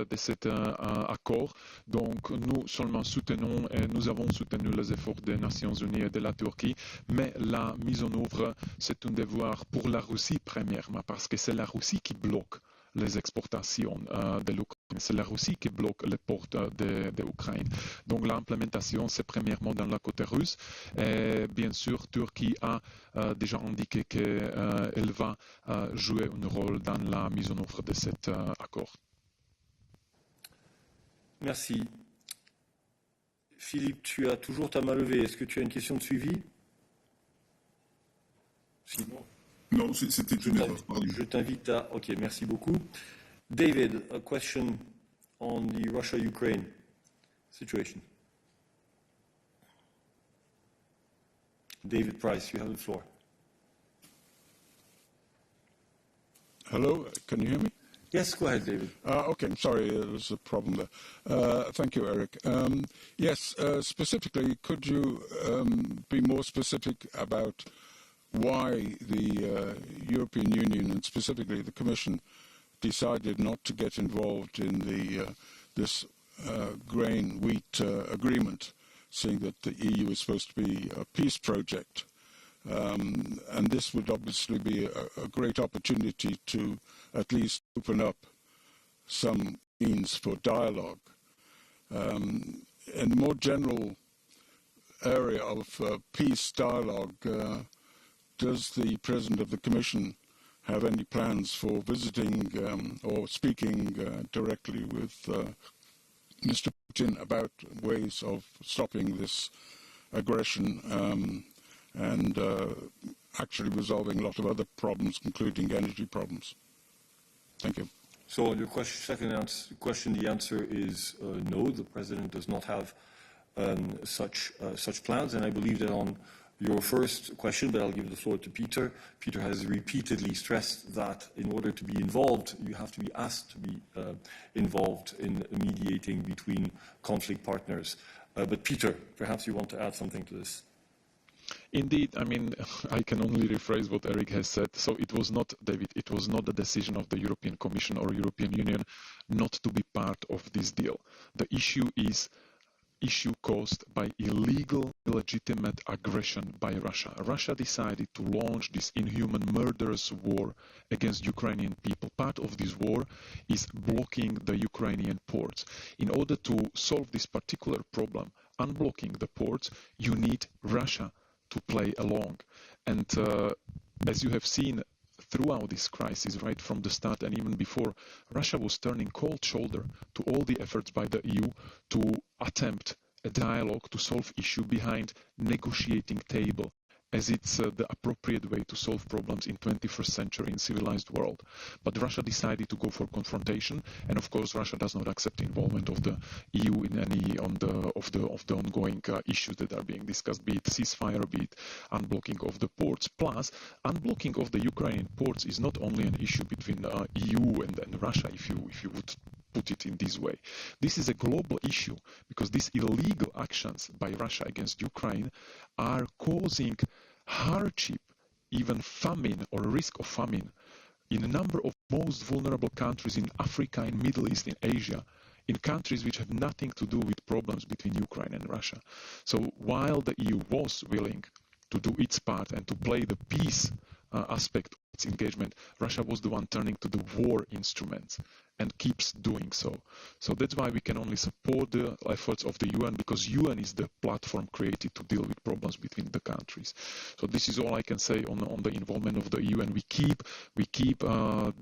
accord, donc nous seulement soutenons et nous avons soutenu les efforts des Nations Unies et de la Turquie, mais la mise en œuvre, c'est un devoir pour la Russie premièrement, parce que c'est la Russie qui bloque les exportations de l'Ukraine. C'est la Russie qui bloque les portes de l'Ukraine. Donc l'implémentation, c'est premièrement dans la côté russe. Et bien sûr, Turquie a déjà indiqué qu'elle va jouer un rôle dans la mise en œuvre de cet accord. Merci. Philippe, tu as toujours ta main levée. Est-ce que tu as une question de suivi? Sinon... Non, c'était une erreur. Je t'invite à... Ok, merci beaucoup. David, a question on the Russia-Ukraine situation. David Price, you have the floor. Hello, can you hear me? Yes, go ahead, David. Okay, I'm sorry, there's a problem there. Thank you, Eric. Yes, specifically, could you be more specific about why the European Union and specifically the Commission decided not to get involved in this grain-wheat agreement, saying that the EU is supposed to be a peace project. And this would obviously be a great opportunity to at least open up some means for dialogue. In more general area of peace dialogue, does the President of the Commission have any plans for visiting or speaking directly with Mr. Putin about ways of stopping this aggression and actually resolving a lot of other problems, including energy problems? Thank you. So on your second question, the answer is no. The President does not have such plans, and I believe that on your first question, but I'll give the floor to Peter. Peter has repeatedly stressed that in order to be involved, you have to be asked to be involved in mediating between conflict partners. But Peter, perhaps you want to add something to this. Indeed, I mean, I can only rephrase what Eric has said. So it was not, David, it was not the decision of the European Commission or European Union not to be part of this deal. The issue is issue caused by illegal, illegitimate aggression by Russia. Russia decided to launch this inhuman, murderous war against Ukrainian people. Part of this war is blocking the Ukrainian ports. In order to solve this particular problem, unblocking the ports, you need Russia to play along. And as you have seen throughout this crisis, right from the start and even before, Russia was turning cold shoulder to all the efforts by the EU to attempt a dialogue to solve issue behind negotiating table, as it's the appropriate way to solve problems in 21st century in civilized world. But Russia decided to go for confrontation, and of course Russia does not accept involvement of the EU in any of the ongoing issues that are being discussed, be it ceasefire, be it unblocking of the ports. Plus, unblocking of the Ukrainian ports is not only an issue between EU and Russia, if you would put it in this way. This is a global issue because these illegal actions by Russia against Ukraine are causing hardship, even famine or risk of famine in a number of most vulnerable countries in Africa, in Middle East, in Asia, in countries which have nothing to do with problems between Ukraine and Russia. So while the EU was willing to do its part and to play the peace aspect of its engagement, Russia was the one turning to the war instruments and keeps doing so. So that's why we can only support the efforts of the UN, because UN is the platform created to deal with problems between the countries. So this is all I can say on the involvement of the UN. We keep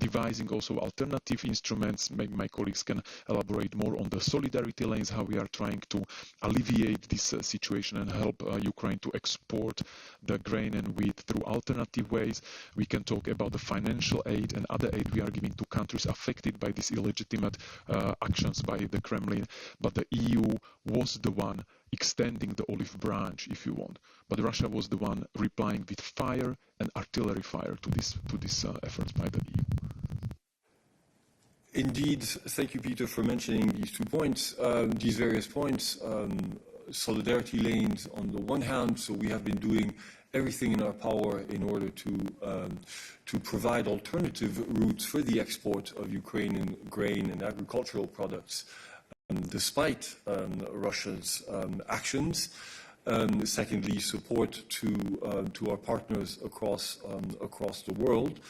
devising also alternative instruments. Maybe my colleagues can elaborate more on the solidarity lanes, how we are trying to alleviate this situation and help Ukraine to export the grain and wheat through alternative ways. We can talk about the financial aid and other aid we are giving to countries affected by these illegitimate actions by the Kremlin. But the EU was the one extending the olive branch, if you want. But Russia was the one replying with fire and artillery fire to this efforts by the EU. Indeed, thank you, Peter, for mentioning these 2 points, these various points. Solidarity lanes on the one hand, so we have been doing everything in our power in order to provide alternative routes for the export of Ukrainian grain and agricultural products, despite Russia's actions. Secondly, support to our partners across the world.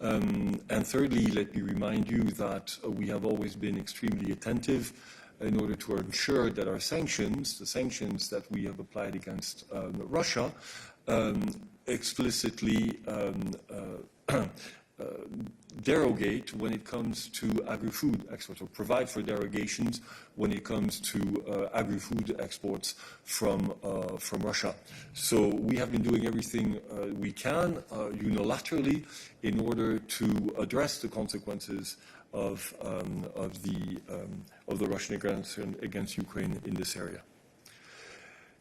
And thirdly, let me remind you that we have always been extremely attentive in order to ensure that our sanctions, the sanctions that we have applied against Russia, explicitly derogate when it comes to agri-food exports, or provide for derogations when it comes to agri-food exports from Russia. So we have been doing everything we can unilaterally in order to address the consequences of the Russian aggression against Ukraine in this area.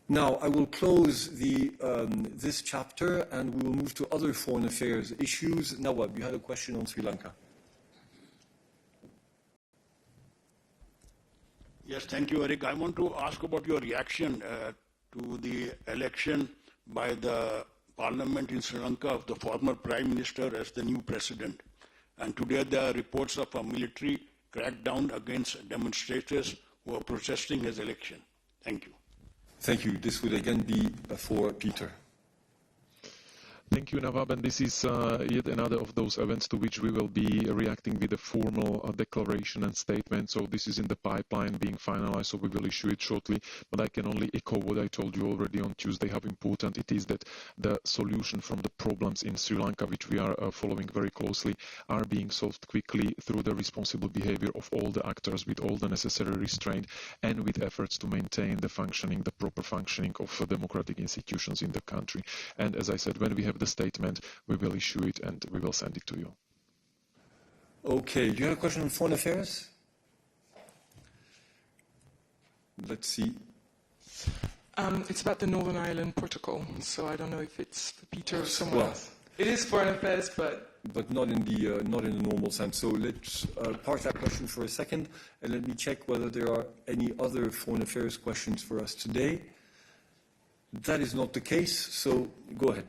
Now, I will close this chapter and we will move to other foreign affairs issues. Nawab, you had a question on Sri Lanka. Yes, thank you, Eric. I want to ask about your reaction to the election by the parliament in Sri Lanka of the former Prime Minister as the new president. And today there are reports of a military crackdown against demonstrators who are protesting his election. Thank you. Thank you. This would again be for Peter. Thank you, Nawab, and this is yet another of those events to which we will be reacting with a formal declaration and statement. So this is in the pipeline being finalized, so we will issue it shortly. But I can only echo what I told you already on Tuesday, how important it is that the solution from the problems in Sri Lanka, which we are following very closely, are being solved quickly through the responsible behavior of all the actors with all the necessary restraint and with efforts to maintain the proper functioning of democratic institutions in the country. And as I said, when we have the statement, we will issue it and we will send it to you. Okay, do you have a question on foreign affairs? Let's see. It's about the Northern Ireland Protocol, so I don't know if it's for Peter or someone else. It is foreign affairs, but not in the normal sense. So let's park that question for a second, and let me check whether there are any other foreign affairs questions for us today. That is not the case, so go ahead.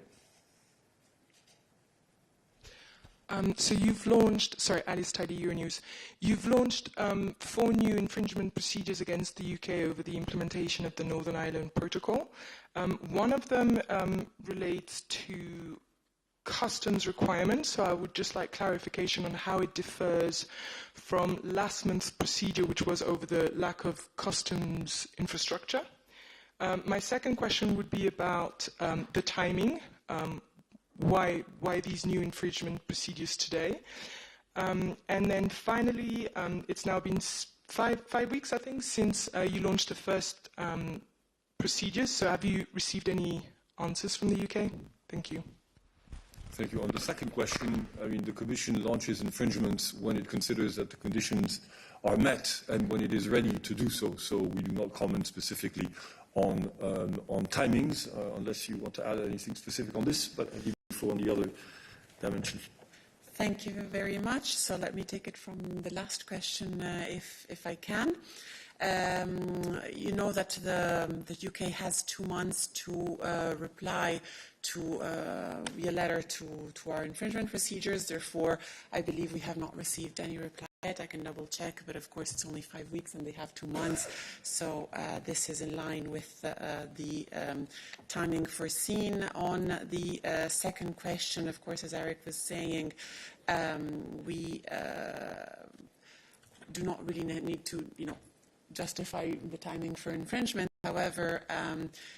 So you've launched, Alice Tidy, Euronews. You've launched 4 new infringement procedures against the UK over the implementation of the Northern Ireland Protocol. One of them relates to customs requirements, so I would just like clarification on how it differs from last month's procedure, which was over the lack of customs infrastructure. My second question would be about the timing. Why these new infringement procedures today? And then finally, it's now been five weeks, I think, since you launched the first procedures. So have you received any answers from the UK? Thank you. Thank you. On the second question, I mean, the Commission launches infringements when it considers that the conditions are met and when it is ready to do so. So we do not comment specifically on timings, unless you want to add anything specific on this, but I'll give you for on the other dimensions. Thank you very much. So let me take it from the last question, if I can. You know that the UK has 2 months to reply to a letter to our infringement procedures. Therefore, I believe we have not received any reply yet. I can double check, but of course it's only 5 weeks and they have 2 months. So this is in line with the timing foreseen. On the second question, of course, as Eric was saying, we do not really need to, justify the timing for infringement. However,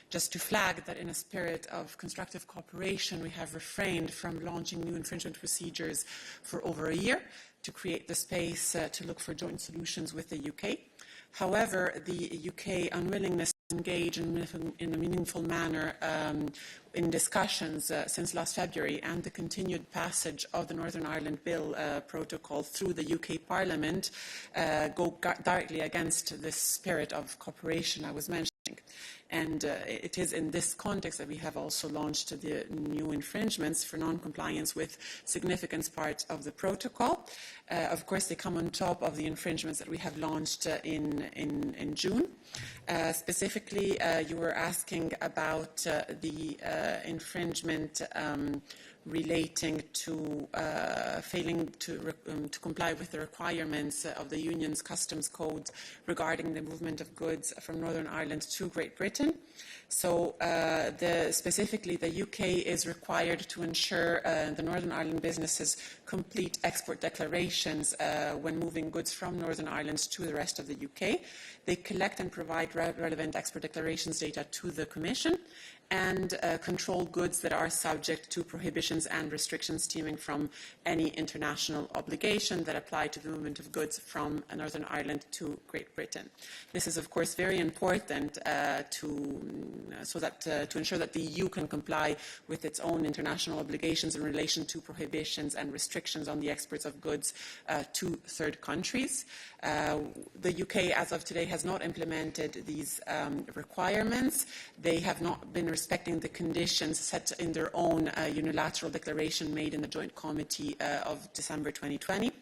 just to flag that in a spirit of constructive cooperation, we have refrained from launching new infringement procedures for over a year to create the space to look for joint solutions with the UK. However, the UK unwillingness to engage in a meaningful manner in discussions since last February and the continued passage of the Northern Ireland Bill protocol through the UK Parliament go directly against this spirit of cooperation I was mentioning. And it is in this context that we have also launched the new infringements for non-compliance with significant parts of the protocol. Of course, they come on top of the infringements that we have launched in June. Specifically, you were asking about the infringement relating to failing to comply with the requirements of the Union's customs code regarding the movement of goods from Northern Ireland to Great Britain. So specifically, the UK is required to ensure the Northern Ireland businesses complete export declarations when moving goods from Northern Ireland to the rest of the UK. They collect and provide relevant export declarations data to the Commission and control goods that are subject to prohibitions and restrictions stemming from any international obligation that apply to the movement of goods from Northern Ireland to Great Britain. This is, of course, very important to ensure that the EU can comply with its own international obligations in relation to prohibitions and restrictions on the exports of goods to third countries. The UK, as of today, has not implemented these requirements. They have not been respecting the conditions set in their own unilateral declaration made in the Joint Committee of December 2020.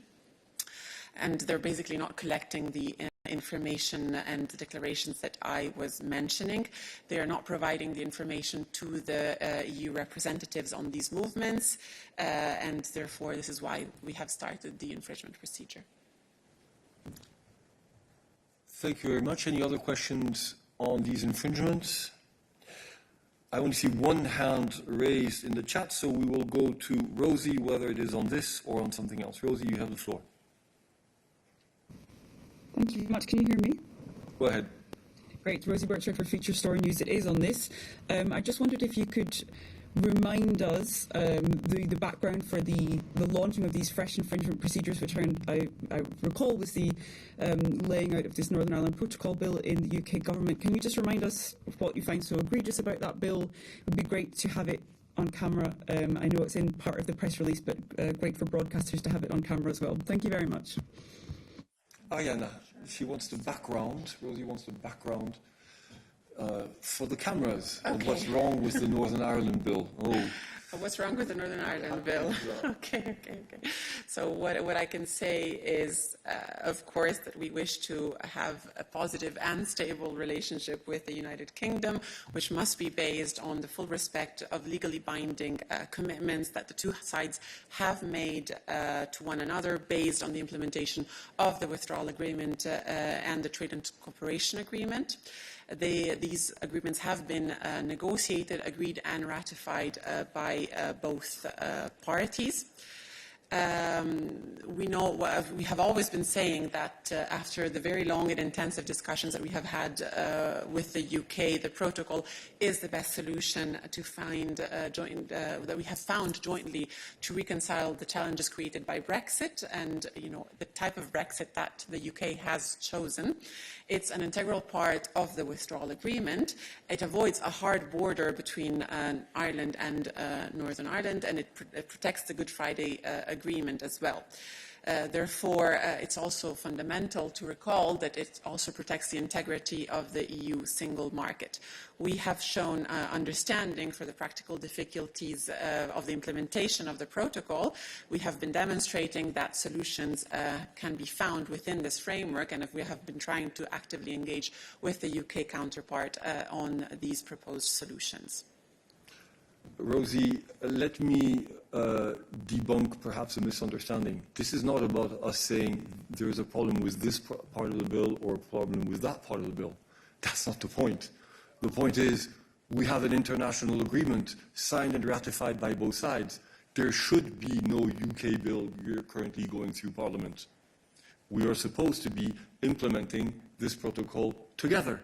And they're basically not collecting the information and the declarations that I was mentioning. They are not providing the information to the EU representatives on these movements, and therefore this is why we have started the infringement procedure. Thank you very much. Any other questions on these infringements? I only see one hand raised in the chat, so we will go to Rosie, whether it is on this or on something else. Rosie, you have the floor. Thank you very much. Can you hear me? Go ahead. Great. Rosie Birchard for Future Story News. It is on this. I just wondered if you could remind us the background for the launching of these fresh infringement procedures, which I recall was the laying out of this Northern Ireland Protocol bill in the UK government. Can you just remind us of what you find so egregious about that bill? It would be great to have it on camera. I know it's in part of the press release, but great for broadcasters to have it on camera as well. Thank you very much. Ariana, she wants the background. Rosie wants the background for the cameras of what's wrong with the Northern Ireland bill. Oh. What's wrong with the Northern Ireland bill? Okay. So what I can say is, of course, that we wish to have a positive and stable relationship with the United Kingdom, which must be based on the full respect of legally binding commitments that the two sides have made to one another, based on the implementation of the withdrawal agreement and the trade and cooperation agreement. These agreements have been negotiated, agreed and ratified by both parties. We have always been saying that after the very long and intensive discussions that we have had with the UK, the protocol is the best solution to find that we have found jointly to reconcile the challenges created by Brexit and the type of Brexit that the UK has chosen. It's an integral part of the withdrawal agreement. It avoids a hard border between Ireland and Northern Ireland, and it protects the Good Friday Agreement as well. Therefore, it's also fundamental to recall that it also protects the integrity of the EU single market. We have shown understanding for the practical difficulties of the implementation of the protocol. We have been demonstrating that solutions can be found within this framework, and we have been trying to actively engage with the UK counterpart on these proposed solutions. Rosie, let me debunk perhaps a misunderstanding. This is not about us saying there is a problem with this part of the bill or a problem with that part of the bill. That's not the point. The point is we have an international agreement signed and ratified by both sides. There should be no UK bill currently going through Parliament. We are supposed to be implementing this protocol together.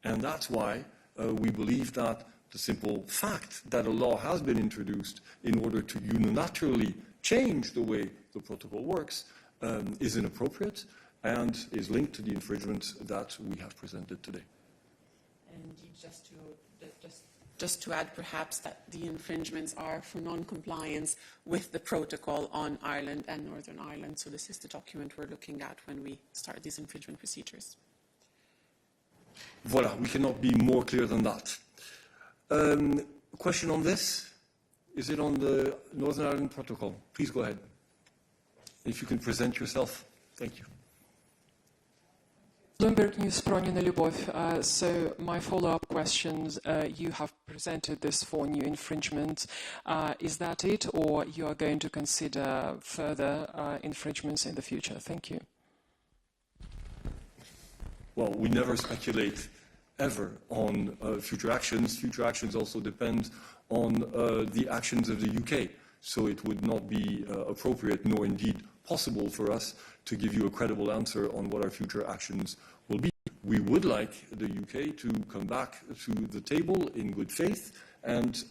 And that's why we believe that the simple fact that a law has been introduced in order to unilaterally change the way the protocol works is inappropriate and is linked to the infringements that we have presented today. And just to add perhaps that the infringements are for non-compliance with the protocol on Ireland and Northern Ireland. So this is the document we're looking at when we start these infringement procedures. Voilà, we cannot be more clear than that. Question on this? Is it on the Northern Ireland Protocol? Please go ahead. If you can present yourself. Thank you. Bloomberg News, Pronina Lyubov. So my follow-up questions, you have presented this for new infringements. Is that it, or you are going to consider further infringements in the future? Thank you. Well, we never speculate ever on future actions. Future actions also depend on the actions of the UK. So it would not be appropriate, nor indeed possible for us to give you a credible answer on what our future actions will be. We would like the UK to come back to the table in good faith and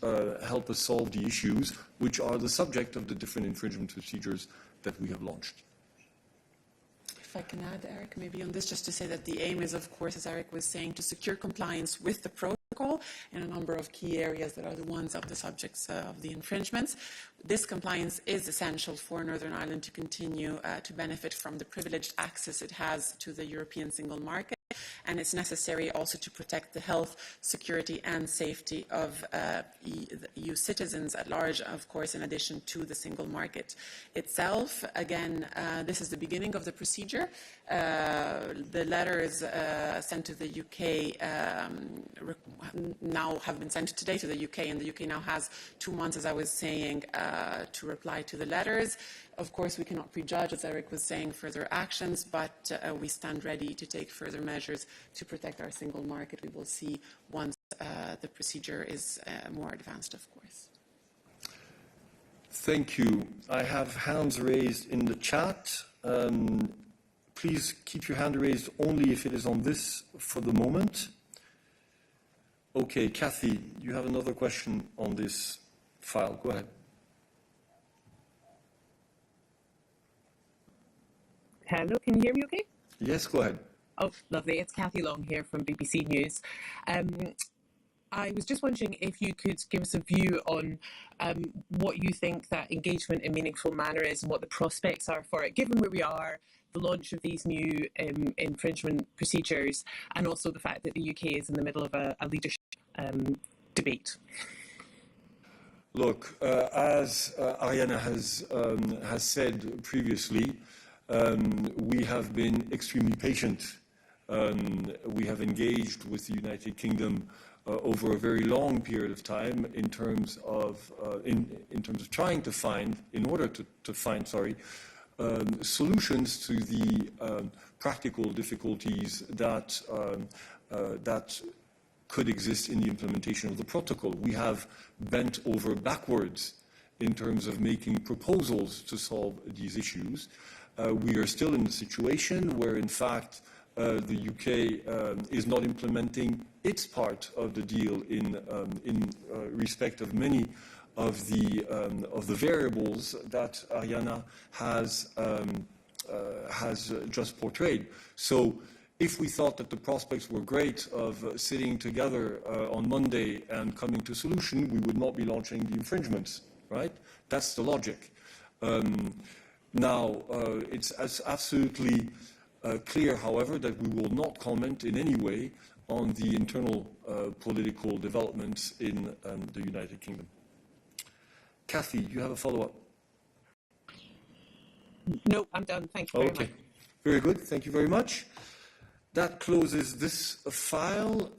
help us solve the issues which are the subject of the different infringement procedures that we have launched. If I can add, Eric, maybe on this, just to say that the aim is, of course, as Eric was saying, to secure compliance with the protocol in a number of key areas that are the ones of the subjects of the infringements. This compliance is essential for Northern Ireland to continue to benefit from the privileged access it has to the European single market and it's necessary also to protect the health, security and safety of EU citizens at large, of course, in addition to the single market itself. Again, this is the beginning of the procedure. The letters sent to the UK now have been sent today to the UK, and the UK now has 2 months, as I was saying, to reply to the letters. Of course, we cannot prejudge, as Eric was saying, further actions, but we stand ready to take further measures to protect our single market. We will see once the procedure is more advanced, of course. Thank you. I have hands raised in the chat. Please keep your hand raised only if it is on this for the moment. Okay, Kathy, you have another question on this file. Go ahead. Hello, can you hear me okay? Yes, go ahead. Oh, lovely. It's Kathy Long here from BBC News. I was just wondering if you could give us a view on what you think that engagement in meaningful manner is and what the prospects are for it, given where we are, the launch of these new infringement procedures, and also the fact that the UK is in the middle of a leadership debate. Look, as Ariana has said previously, we have been extremely patient. We have engaged with the United Kingdom over a very long period of time in terms of trying to find, in order to find, solutions to the practical difficulties that could exist in the implementation of the protocol. We have bent over backwards in terms of making proposals to solve these issues. We are still in the situation where, in fact, the UK is not implementing its part of the deal in respect of many of the variables that Ariana has just portrayed. So, if we thought that the prospects were great of sitting together on Monday and coming to a solution, we would not be launching the infringements, right? That's the logic. Now, it's absolutely clear, however, that we will not comment in any way on the internal political developments in the United Kingdom. Kathy, you have a follow-up? No, I'm done. Thank you very much. Very good. Thank you very much. That closes this file.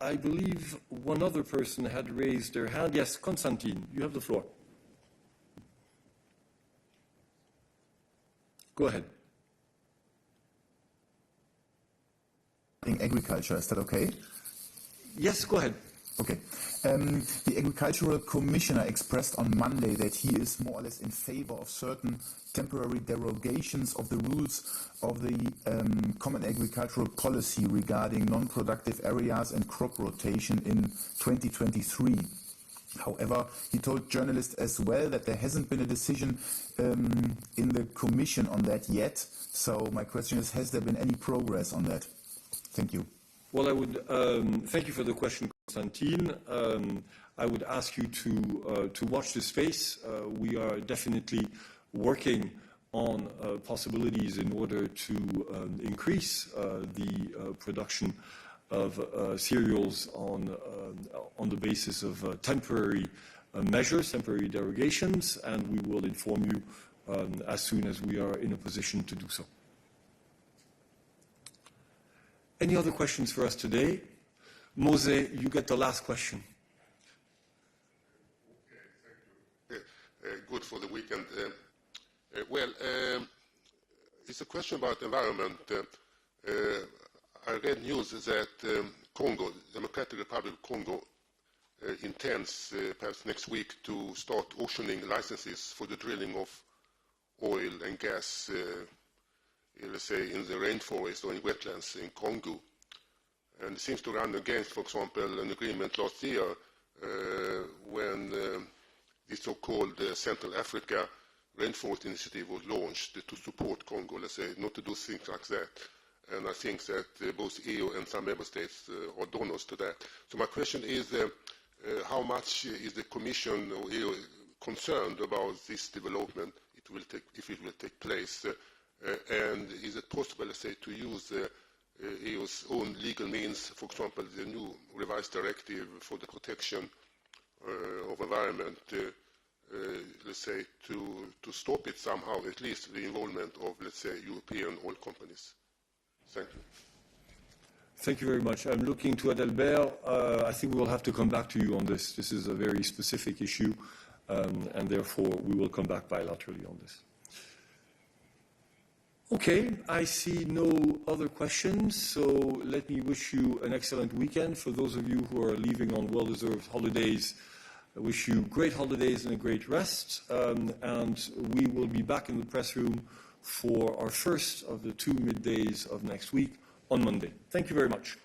I believe one other person had raised their hand. Yes, Konstantin, you have the floor. Go ahead. Agriculture, is that okay? Yes, go ahead. Okay. The Agricultural Commissioner expressed on Monday that he is more or less in favor of certain temporary derogations of the rules of the Common Agricultural Policy regarding non-productive areas and crop rotation in 2023. However, he told journalists as well that there hasn't been a decision in the Commission on that yet. So my question is, has there been any progress on that? Thank you. Well, I would thank you for the question, Konstantin. I would ask you to watch this space. We are definitely working on possibilities in order to increase the production of cereals on the basis of temporary measures, temporary derogations, and we will inform you as soon as we are in a position to do so. Any other questions for us today? Mose, you get the last question. Okay, thank you. Good for the weekend. It's a question about environment. I read news that Congo, Democratic Republic of Congo, intends perhaps next week to start auctioning licenses for the drilling of oil and gas, let's say, in the rainforest or in wetlands in Congo. And it seems to run against, for example, an agreement last year when the so-called Central Africa Rainforest Initiative was launched to support Congo, let's say, not to do things like that. And I think that both EU and some member states are donors to that. So my question is, how much is the Commission or EU concerned about this development, if it will take place? And is it possible, let's say, to use EU's own legal means, for example, the new revised directive for the protection of environment, let's say, to stop it somehow, at least the involvement of, let's say, European oil companies? Thank you. Thank you very much. I'm looking to Adalbert. I think we will have to come back to you on this. This is a very specific issue, and therefore we will come back bilaterally on this. Okay, I see no other questions, so let me wish you an excellent weekend. For those of you who are leaving on well-deserved holidays, I wish you great holidays and a great rest, and we will be back in the press room for our first of the 2 middays of next week on Monday. Thank you very much.